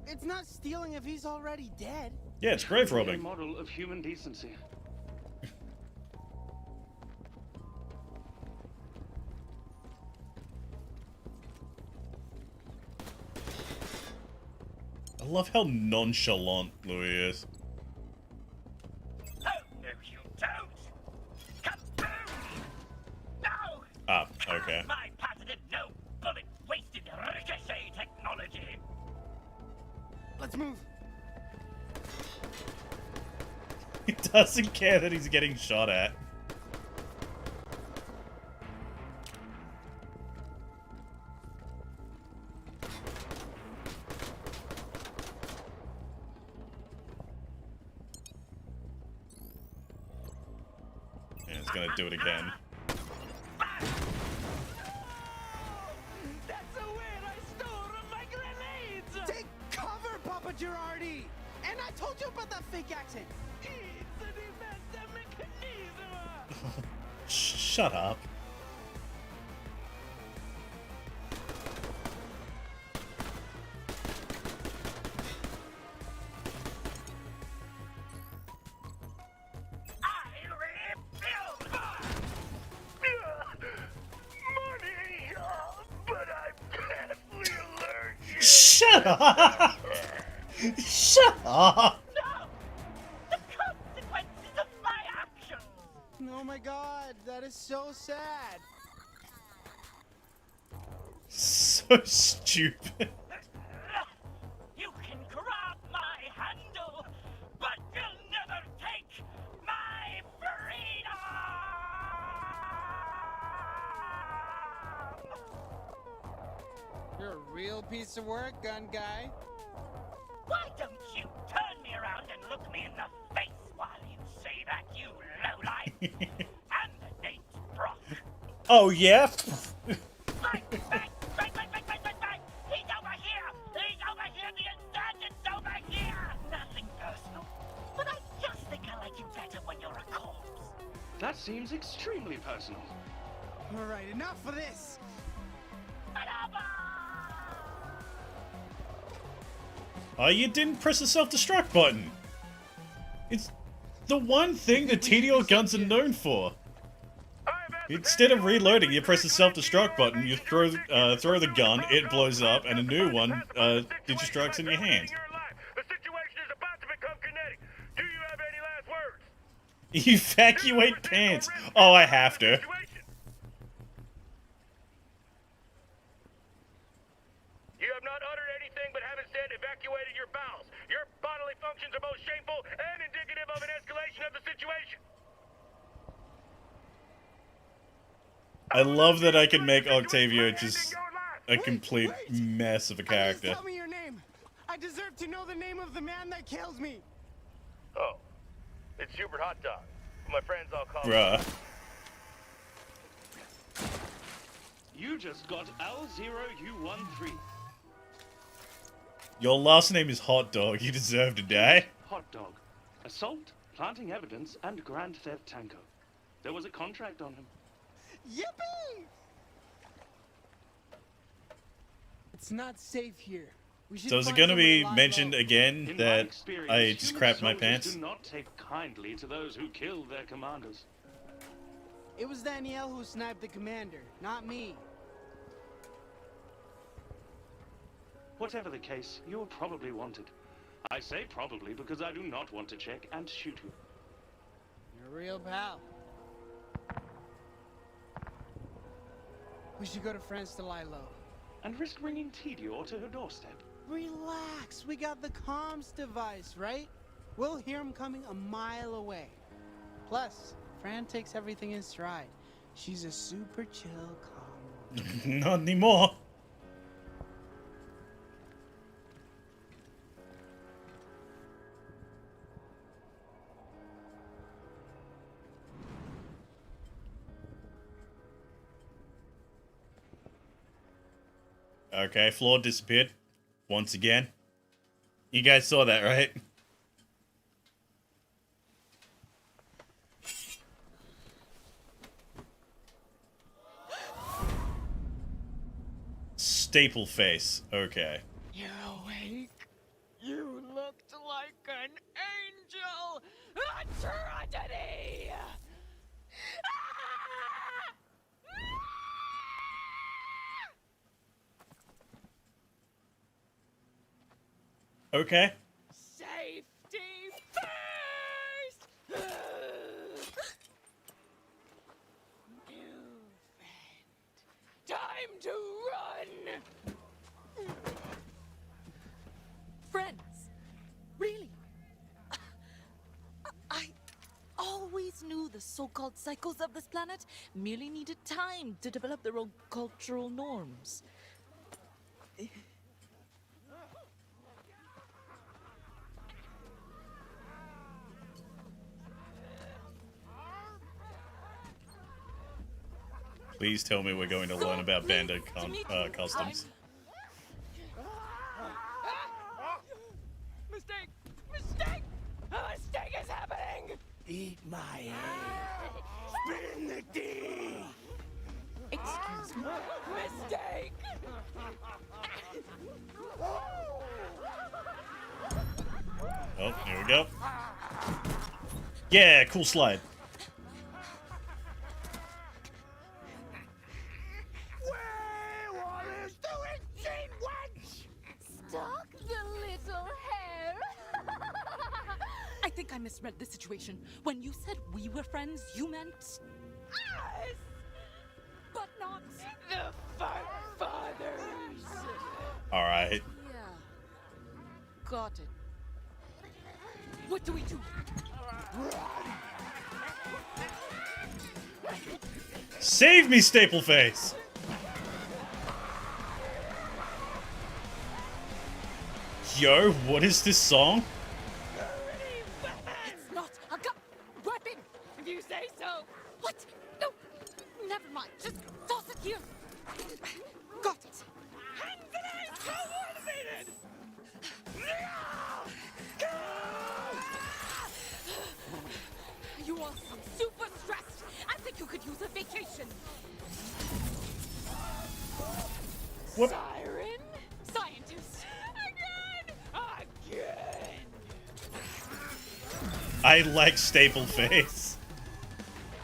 It's not stealing if he's already dead. Yeah, it's grave A robbing. model of human decency. I love how nonchalant Louis is. Oh, no, you don't! Kaboom! No! Ah, okay. My patented no-bullet wasted ricochet technology! Let's move. He doesn't care that he's getting shot at. Yeah, he's gonna do it again. That's the win! I stole my grenades! Take cover, Papa Girardi! And I told you about that fake accent! It's an invented mechanism! Shut up. But I'm deathly allergic. Shut up! Shut up! Oh my god, that is so sad. So stupid. You can grab my handle, but you'll never take my freedom! You're a real piece of work, gun guy. Why don't you turn me around and look me in the face while you say that, you lowlife? And the name's Brock. Oh, yeah? Bang, bang, bang, bang, bang, bang, bang, bang! He's over here! He's over here! The insurgent's over here! Nothing personal, but I just think I like you better when you're a corpse. That seems extremely personal. Alright, enough of this! Oh, you didn't press the self-destruct button. It's the one thing the TDR guns are known for. Instead of reloading, you press the self-destruct button, you throw the gun, it blows up, and a new one destructs in your hand. The situation is about to become kinetic. Do you have any last words? Evacuate pants. Oh, I have to. You have not uttered anything but have instead evacuated your bowels. Your bodily functions are both shameful and indicative of an escalation of the situation. I love that I can make Octavio just a complete mess of a character. Tell me your name. I deserve to know the name of the man that killed me. Oh, it's Hubert Hot Dog. My friends all call Bruh. You just got L0U13. Your last name is Hot Dog. You deserve to die. Hot Dog. Assault, planting evidence, and Grand Theft Tango. There was a contract on him. Yippee! It's not safe here. We should So is it find going to be somewhere mentioned low. again In my that experience, I just human crapped my soldiers pants? do not take kindly to those who kill their commanders. It was Danielle who sniped the commander, not me. Whatever the case, you were probably wanted. I say probably because I do not want to check and shoot you. You're a real pal. We should go to France to lie low. And risk bringing Tedior to her doorstep. Relax, we got the comms device, right? We'll hear him coming a mile away. Plus, Fran takes everything in stride. She's a super chill, calm. Not anymore. Okay, floor disappeared. Once again. You guys saw that, right? Staple face. Okay. You're awake. You looked like an angel. A tragedy. Okay. Safety first. New friend. Time to run. Friends? Really? I always knew the so-called psychos of this planet merely needed time to develop their own cultural norms. Please tell me we're going to learn about bandit customs. Mistake! Mistake! A mistake is happening! Eat my head. Infinity! Excuse me. Mistake! Oh, here we go. Yeah, cool slide. What is doing, Gene Wench? Stuck the little hair. I think I misread the situation. When you said we were friends, you meant us, but not The Fathers. All right. Yeah. Got it. What do we do? Save me, Stapleface! Yo, what is this song? It's not a weapon. If you say so. What? No. Never mind. Just toss it here. Got it. Coordinated! You all seem super stressed. I think you could use a vacation. What? Siren? Scientist. Again! I like Stapleface.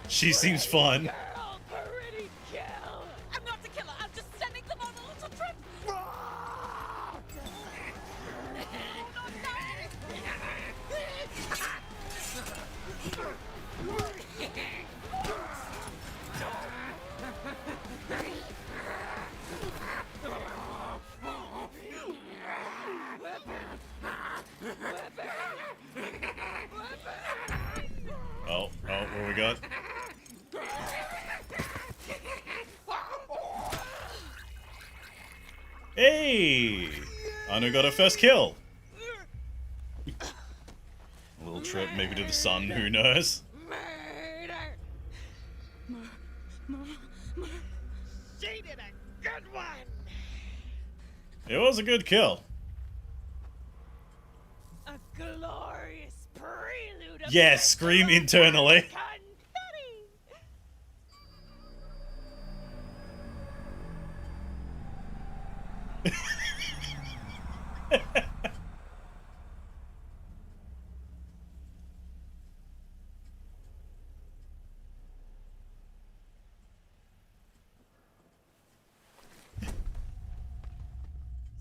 She seems fun. Pretty kill! I'm not the killer. I'm just sending them on a little trip. Oh, what we got? Hey! Anu got her first kill. A little trip maybe to the sun, who knows? She did a good one! It was a good kill. A glorious prelude of Yeah, scream internally.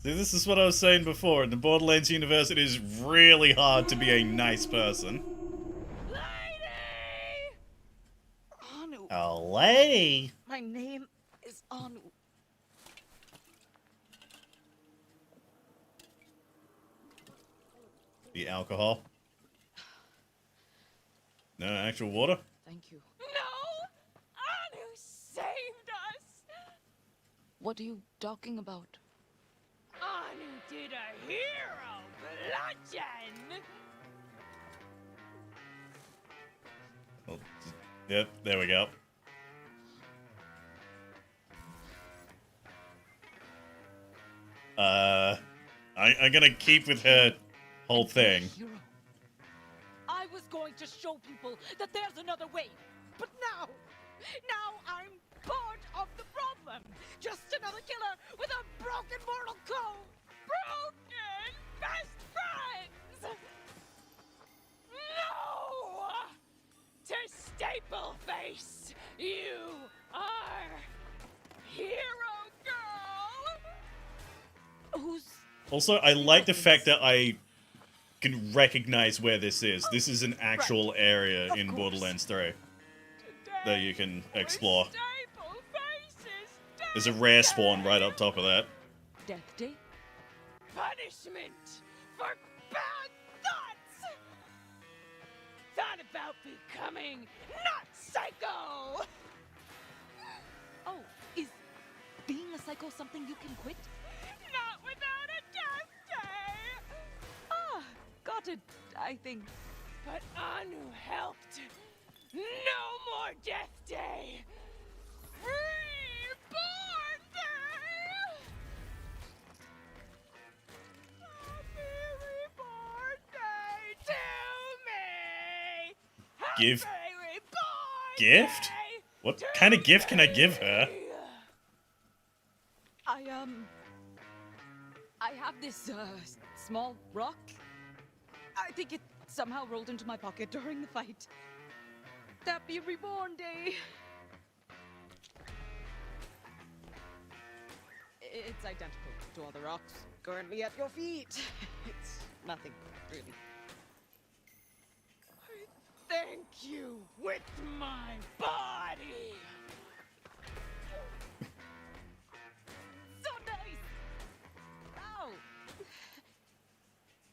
See, this is what I was saying before. In the Borderlands universe, it is really hard to be a nice person. Anu. A lady? My name is Anu. The alcohol. No actual water? Thank you. No! Anu saved us! What are you talking about? Anu did a hero bludgeon! Oh, yep, there we go. I'm gonna keep with her whole thing. I was going to show people that there's another way. But now I'm part of the problem. Just another killer with a broken mortal code. Broken best friends. No! To Stapleface, you are hero girl! Who's... Also, I like the fact that I can recognize where this is. This is an actual area in Borderlands 3 that you can explore. There's a rare spawn right up top of that. Death Day? Punishment for bad thoughts! Thought about becoming not psycho! Oh, is being a psycho something you can quit? Not without a death day! Ah, got it, I think. But Anu helped. No more death day! Reborn day! Happy reborn day to me! Give Happy reborn Gift? What kind of gift can I give her? I have this, small rock. I think it somehow rolled into my pocket during the fight. Happy Reborn Day! It's identical to all the rocks currently at your feet. It's nothing, really. I thank you with my body! So nice! Ow!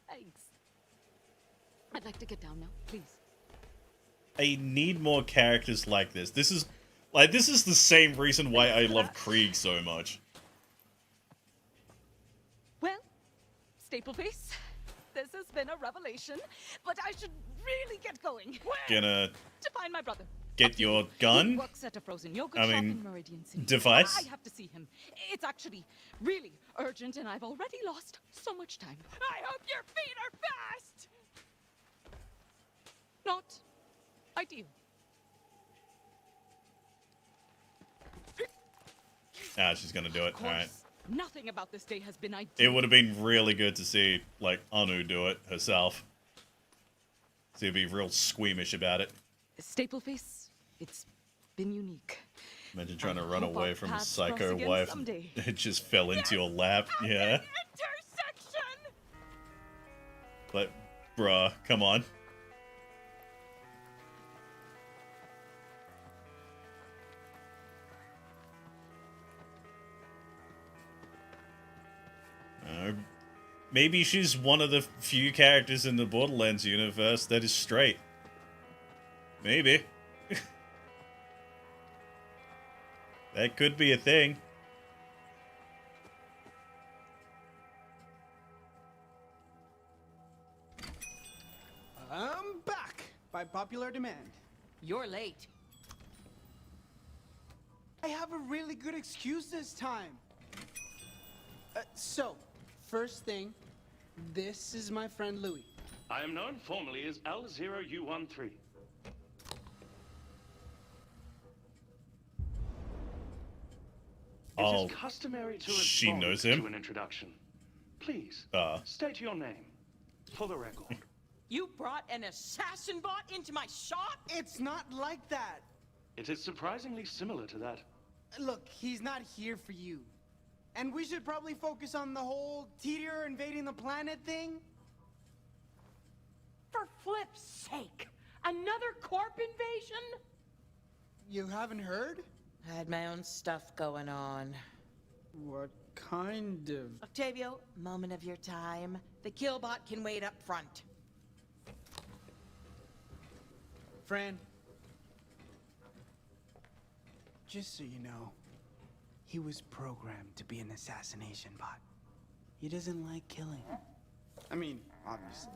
Thanks. I'd like to get down now, please. I need more characters like this. This is the same reason why I love Krieg so much. Well, Stapleface, this has been a revelation, but I should really get going. Gonna To find my brother. get your He gun? works at a frozen yogurt I shop mean, in Meridian City. device? I have to see him. It's actually really urgent, and I've already lost so much time. I hope your feet are fast! Not ideal. Ah, she's gonna do it. Alright. Nothing about this day has been ideal. It would have been really good to see, like, Anu do it herself. She'd be real squeamish about it. Stapleface, it's been unique. Imagine trying to I run hope away our from a paths psycho cross again wife. someday. It just fell into your lap. Yeah. Intersection! But, bruh, come on. Maybe she's one of the few characters in the Borderlands universe that is straight. Maybe. That could be a thing. I'm back by popular demand. You're late. I have a really good excuse this time. So, first thing, this is my friend Louis. I am known formally as L0U13. Oh, It is customary to she respond knows him? to an introduction. Please, state your name for the record. You brought an assassin bot into my shop? It's not like that. It is surprisingly similar to that. Look, he's not here for you. And we should probably focus on the whole Teeter invading the planet thing. For flip's sake! Another corp invasion? You haven't heard? I had my own stuff going on. What kind of... Octavio, moment of your time. The killbot can wait up front. Fran, just so you know, he was programmed to be an assassination bot. He doesn't like killing. I mean, obviously.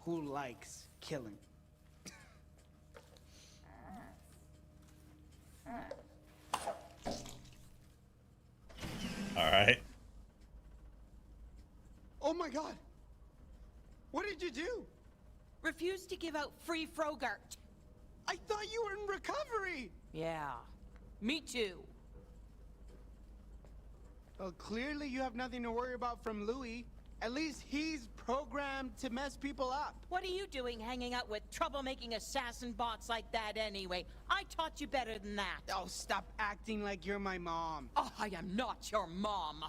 Who likes killing? Alright. Oh my god! What did you do? Refuse to give out free Frogart. I thought you were in recovery! Yeah, me too. Well, clearly you have nothing to worry about from Louis. At least he's programmed to mess people up. What are you doing hanging out with troublemaking assassin bots like that anyway? I taught you better than that. Oh, stop acting like you're my mom. Oh, I am not your mom.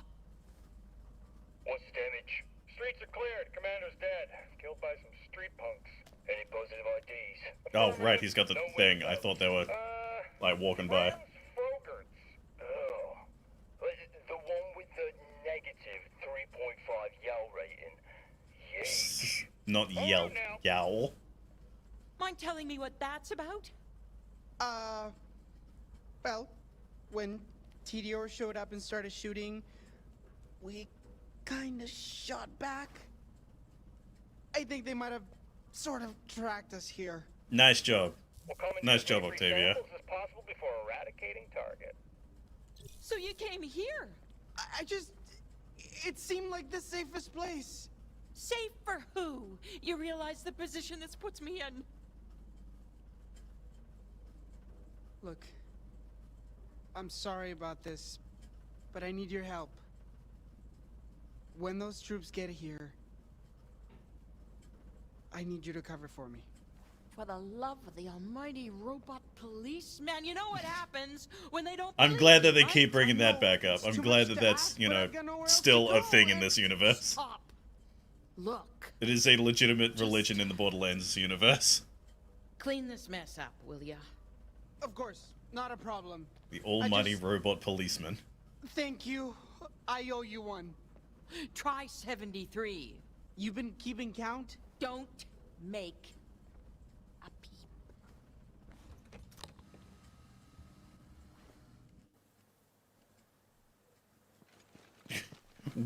What's the damage? Streets are cleared. Commander's dead. Killed by some street punks. Any positive IDs? Oh, right, he's got the thing. I thought they were, like, walking by. Frogarts. Oh. The one with the negative 3.5 Yell rating. Yeesh. Not yell. Yowl. Mind telling me what that's about? Well, when TDR showed up and started shooting, we kinda shot back. I think they might have sort of tracked us here. Nice job. Nice job, Octavia. As possible before eradicating target. So you came here? I just... It seemed like the safest place. Safe for who? You realize the position this puts me in? Look, I'm sorry about this, but I need your help. When those troops get here, I need you to cover for me. For the love of the almighty robot policeman, you know what happens when they don't I'm believe glad that you, they right? keep bringing that back up. it's I'm too glad much that to that's, ask, you but know, I've got nowhere else still to a go, thing in and- this universe. Stop. Look, It is a legitimate religion in the Borderlands universe. clean this mess up, will ya? Of course, not a problem. The almighty just- robot policeman. Thank you. I owe you one. Try 73. You've been keeping count? Don't make a peep.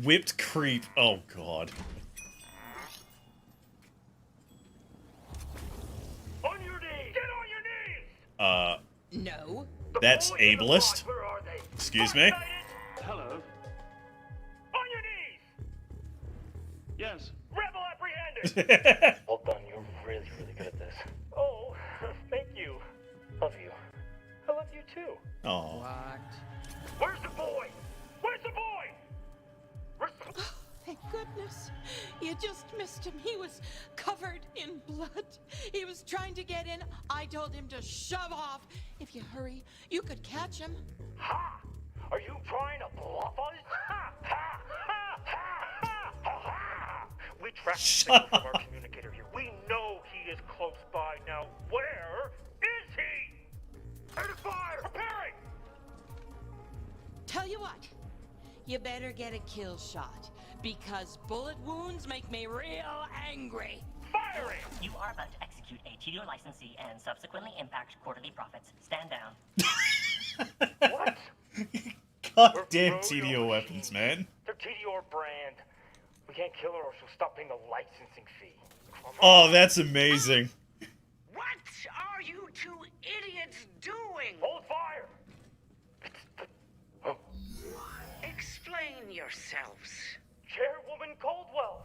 Whipped creep. Oh, God. On your knees! Get on your knees! No. That's boys in the ableist. pod, where are they? Excuse me? Hello? On your knees! Yes. Rebel apprehended! Well done, you're really, really good at this. Oh, thank you. Love you. I love you too. Oh. What? Where's the boy? Where's the boy? Thank goodness. You just missed him. He was covered in blood. He was trying to get in. I told him to shove off. If you hurry, you could catch him. Ha! Are you trying to bluff us? Ha! Ha! Ha! Ha! Ha! Ha! Ha! We tracked the signal from our communicator here. We know he is close by. Now, where is he? Air to fire! Preparing! Tell you what, you better get a kill shot, because bullet wounds make me real angry. Firing! You are about to execute a TDO licensee and subsequently impact quarterly profits. Stand down. What? God damn TDO weapons, man. They're TDR brand. We can't kill her or she'll stop paying the licensing fee. Come Oh, on. that's amazing. What are you two idiots doing? Hold fire! Explain yourselves. Chairwoman Coldwell.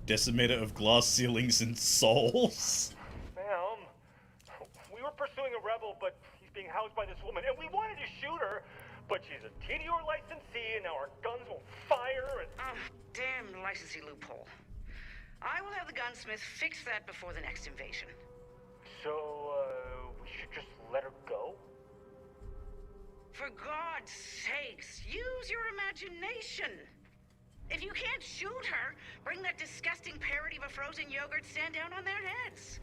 Decimator of glass ceilings and souls. Ma'am, we were pursuing a rebel, but he's being housed by this woman, and we wanted to shoot her, but she's a TDR licensee, and now our guns won't fire, and... Oh, damn licensee loophole. I will have the gunsmith fix that before the next invasion. So, we should just let her go? For God's sakes, use your imagination. If you can't shoot her, bring that disgusting parody of a frozen yogurt stand down on their heads.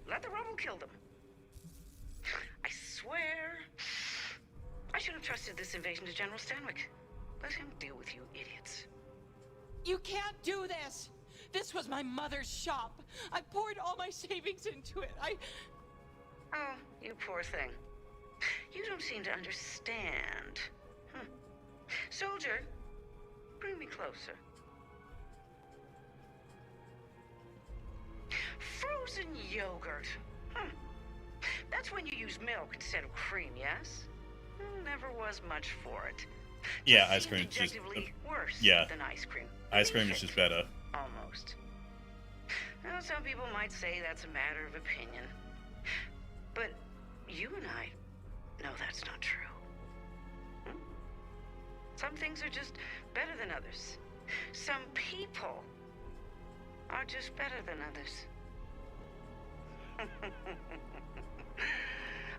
Let the rubble kill them. I swear, I should have trusted this invasion to General Stanwyck. Let him deal with you idiots. You can't do this. This was my mother's shop. I poured all my savings into it. Oh, you poor thing. You don't seem to understand. Soldier, bring me closer. Frozen yogurt. That's when you use milk instead of cream, yes? Never was much for it. Yeah, ice cream is just... Objectively worse yeah. than ice cream. Ice cream is just better. Almost. Well, some people might say that's a matter of opinion. But you and I know that's not true. Some things are just better than others. Some people are just better than others.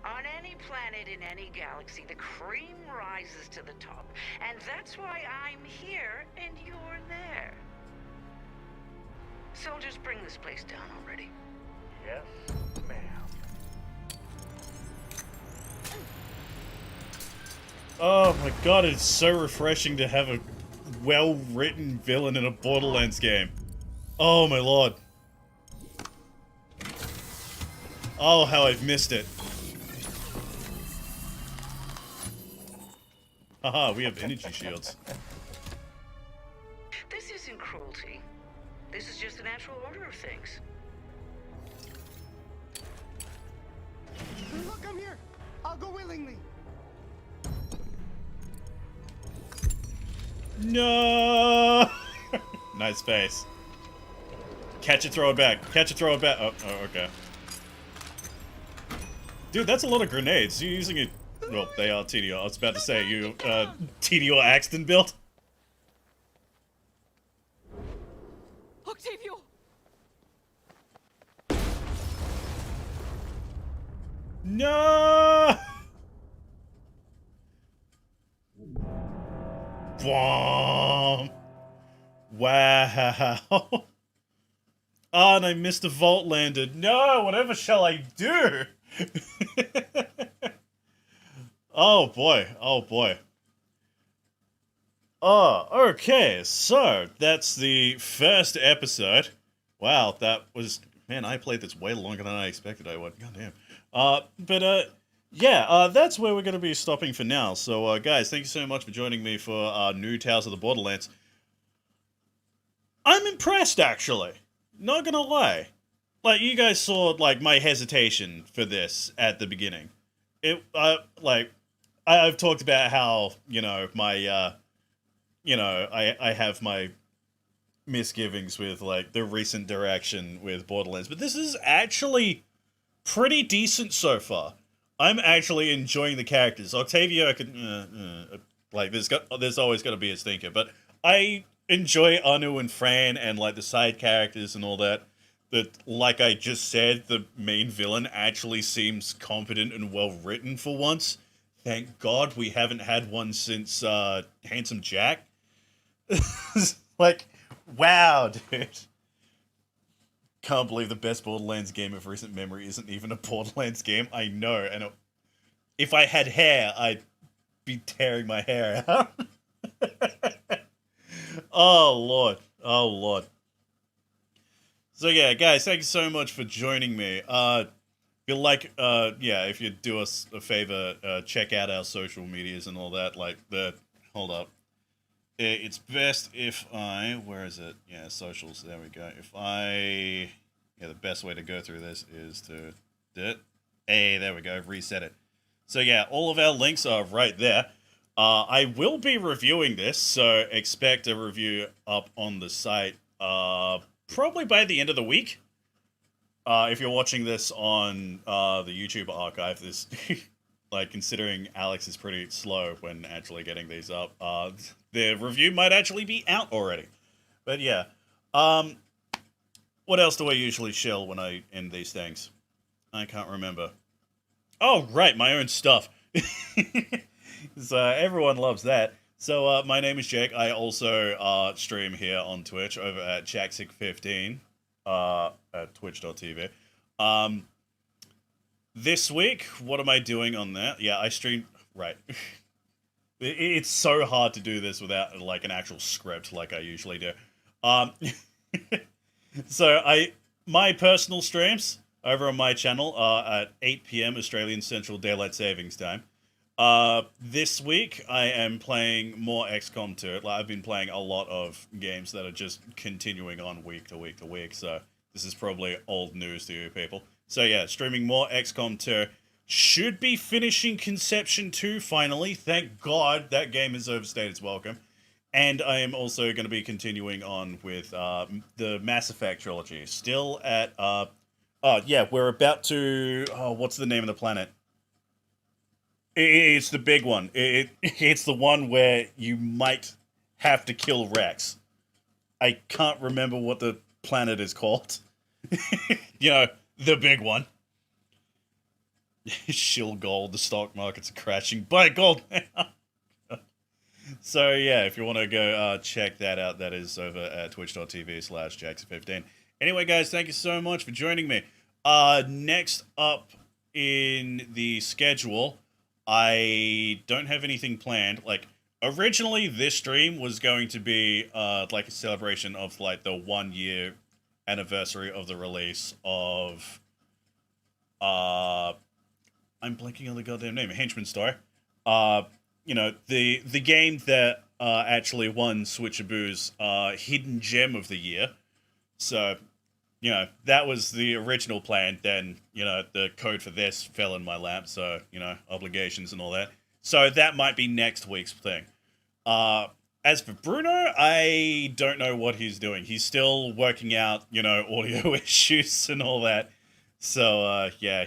On any planet in any galaxy, the cream rises to the top. And that's why I'm here and you're there. Soldiers, bring this place down already. Yes, ma'am. Oh my god, it's so refreshing to have a well-written villain in a Borderlands game. Oh my lord. Oh, how I've missed it. Haha, we have energy shields. This isn't cruelty. This is just the natural order of things. Look, I'm here. I'll go willingly. No! Nice face. Catch it, throw it back. Catch it, throw it back. Oh, okay. Dude, that's a lot of grenades. You're using it. Well, they are TDR. I was about to say, you, TDR Axton build? Octavio! No! Bomb! Wow. Oh, and I missed a vault landed. No, whatever shall I do? Oh boy, oh boy. Oh, okay, so that's the first episode. Wow, that was... Man, I played this way longer than I expected I would. Goddamn. Yeah, that's where we're going to be stopping for now. So, guys, thank you so much for joining me for new Tales of the Borderlands. I'm impressed, actually. Not gonna lie. Like, you guys saw, like, my hesitation for this at the beginning. I've talked about how, you know, my, I have my misgivings with, like, the recent direction with Borderlands, but this is actually pretty decent so far. I'm actually enjoying the characters. Octavio, there's always going to be a stinker, but I enjoy Anu and Fran and, like, the side characters and all that. That, like I just said, the main villain actually seems competent and well written for once. Thank God we haven't had one since Handsome Jack. Like, wow, dude. Can't believe the best Borderlands game of recent memory isn't even a Borderlands game. I know, and if I had hair, I'd be tearing my hair out. Oh, Lord. Oh, Lord. So, yeah, guys, thank you so much for joining me. If you do us a favor, check out our social medias and all that. Like, hold up. It's best if where is it? Yeah, socials, there we go. The best way to go through this is to do it. Hey, there we go, reset it. So yeah, all of our links are right there. I will be reviewing this, so expect a review up on the site, probably by the end of the week. If you're watching this on the YouTube archive, this like, considering Alex is pretty slow when actually getting these up, the review might actually be out already. But yeah, what else do I usually shill when I end these things? I can't remember. Oh, right, my own stuff. So everyone loves that. So my name is Jake. I also stream here on Twitch over at Jaxic15 at twitch.tv. This week, what am I doing on that? Yeah, I stream... Right. It's so hard to do this without, like, an actual script like I usually do. So my personal streams over on my channel are at 8 PM Australian Central Daylight Savings Time. This week I am playing more XCOM 2. Like, I've been playing a lot of games that are just continuing on week to week to week, so this is probably old news to you people. So yeah, streaming more XCOM 2. Should be finishing Conception 2 finally. Thank God that game has overstayed its welcome. And I am also going to be continuing on with the Mass Effect trilogy. Still at... we're about to... what's the name of the planet? It's the big one. It's the one where you might have to kill Rex. I can't remember what the planet is called. You know, the big one. Shill gold, the stock markets are crashing. Buy gold now! So yeah, if you want to go check that out, that is over at twitch.tv/Jackson15. Anyway, guys, thank you so much for joining me. Next up in the schedule, I don't have anything planned. Like, originally this stream was going to be like a celebration of, like, the 1 year anniversary of the release of I'm blanking on the goddamn name, Henchman Story. You know, the game that actually won Switchaboo's Hidden Gem of the Year. So, you know, that was the original plan. Then, you know, the code for this fell in my lap, so, you know, obligations and all that. So that might be next week's thing. As for Bruno, I don't know what he's doing. He's still working out, you know, audio issues and all that. So, yeah,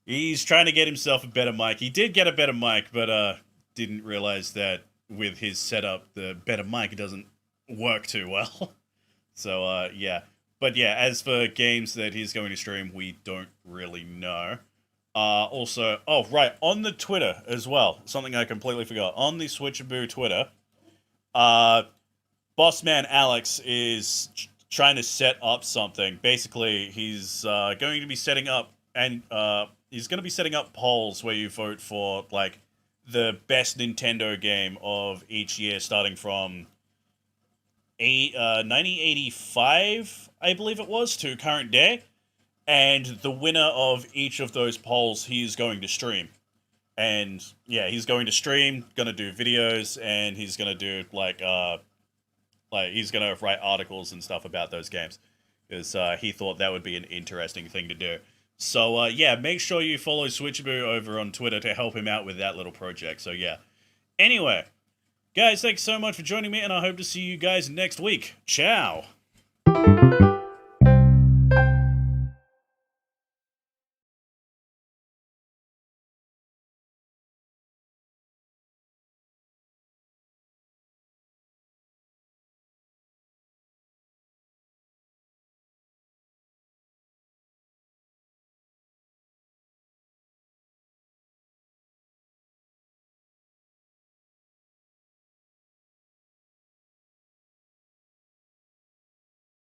He's trying to get himself a better mic. He did get a better mic, but didn't realize that with his setup, the better mic doesn't work too well. So, yeah. But yeah, as for games that he's going to stream, we don't really know. Also, oh, right, on the Twitter as well, something I completely forgot. On the Switchaboo Twitter, Bossman Alex is trying to set up something. Basically, he's going to be setting up, and he's going to be setting up polls where you vote for, like, the best Nintendo game of each year, starting from 1985, I believe it was, to current day. And the winner of each of those polls, he's going to stream. And, yeah, he's going to stream, going to do videos, and he's going to do, like, he's going to write articles and stuff about those games. Because he thought that would be an interesting thing to do. So, yeah, make sure you follow Switchaboo over on Twitter to help him out with that little project. So, yeah. Anyway, guys, thanks so much for joining me, and I hope to see you guys next week. Ciao!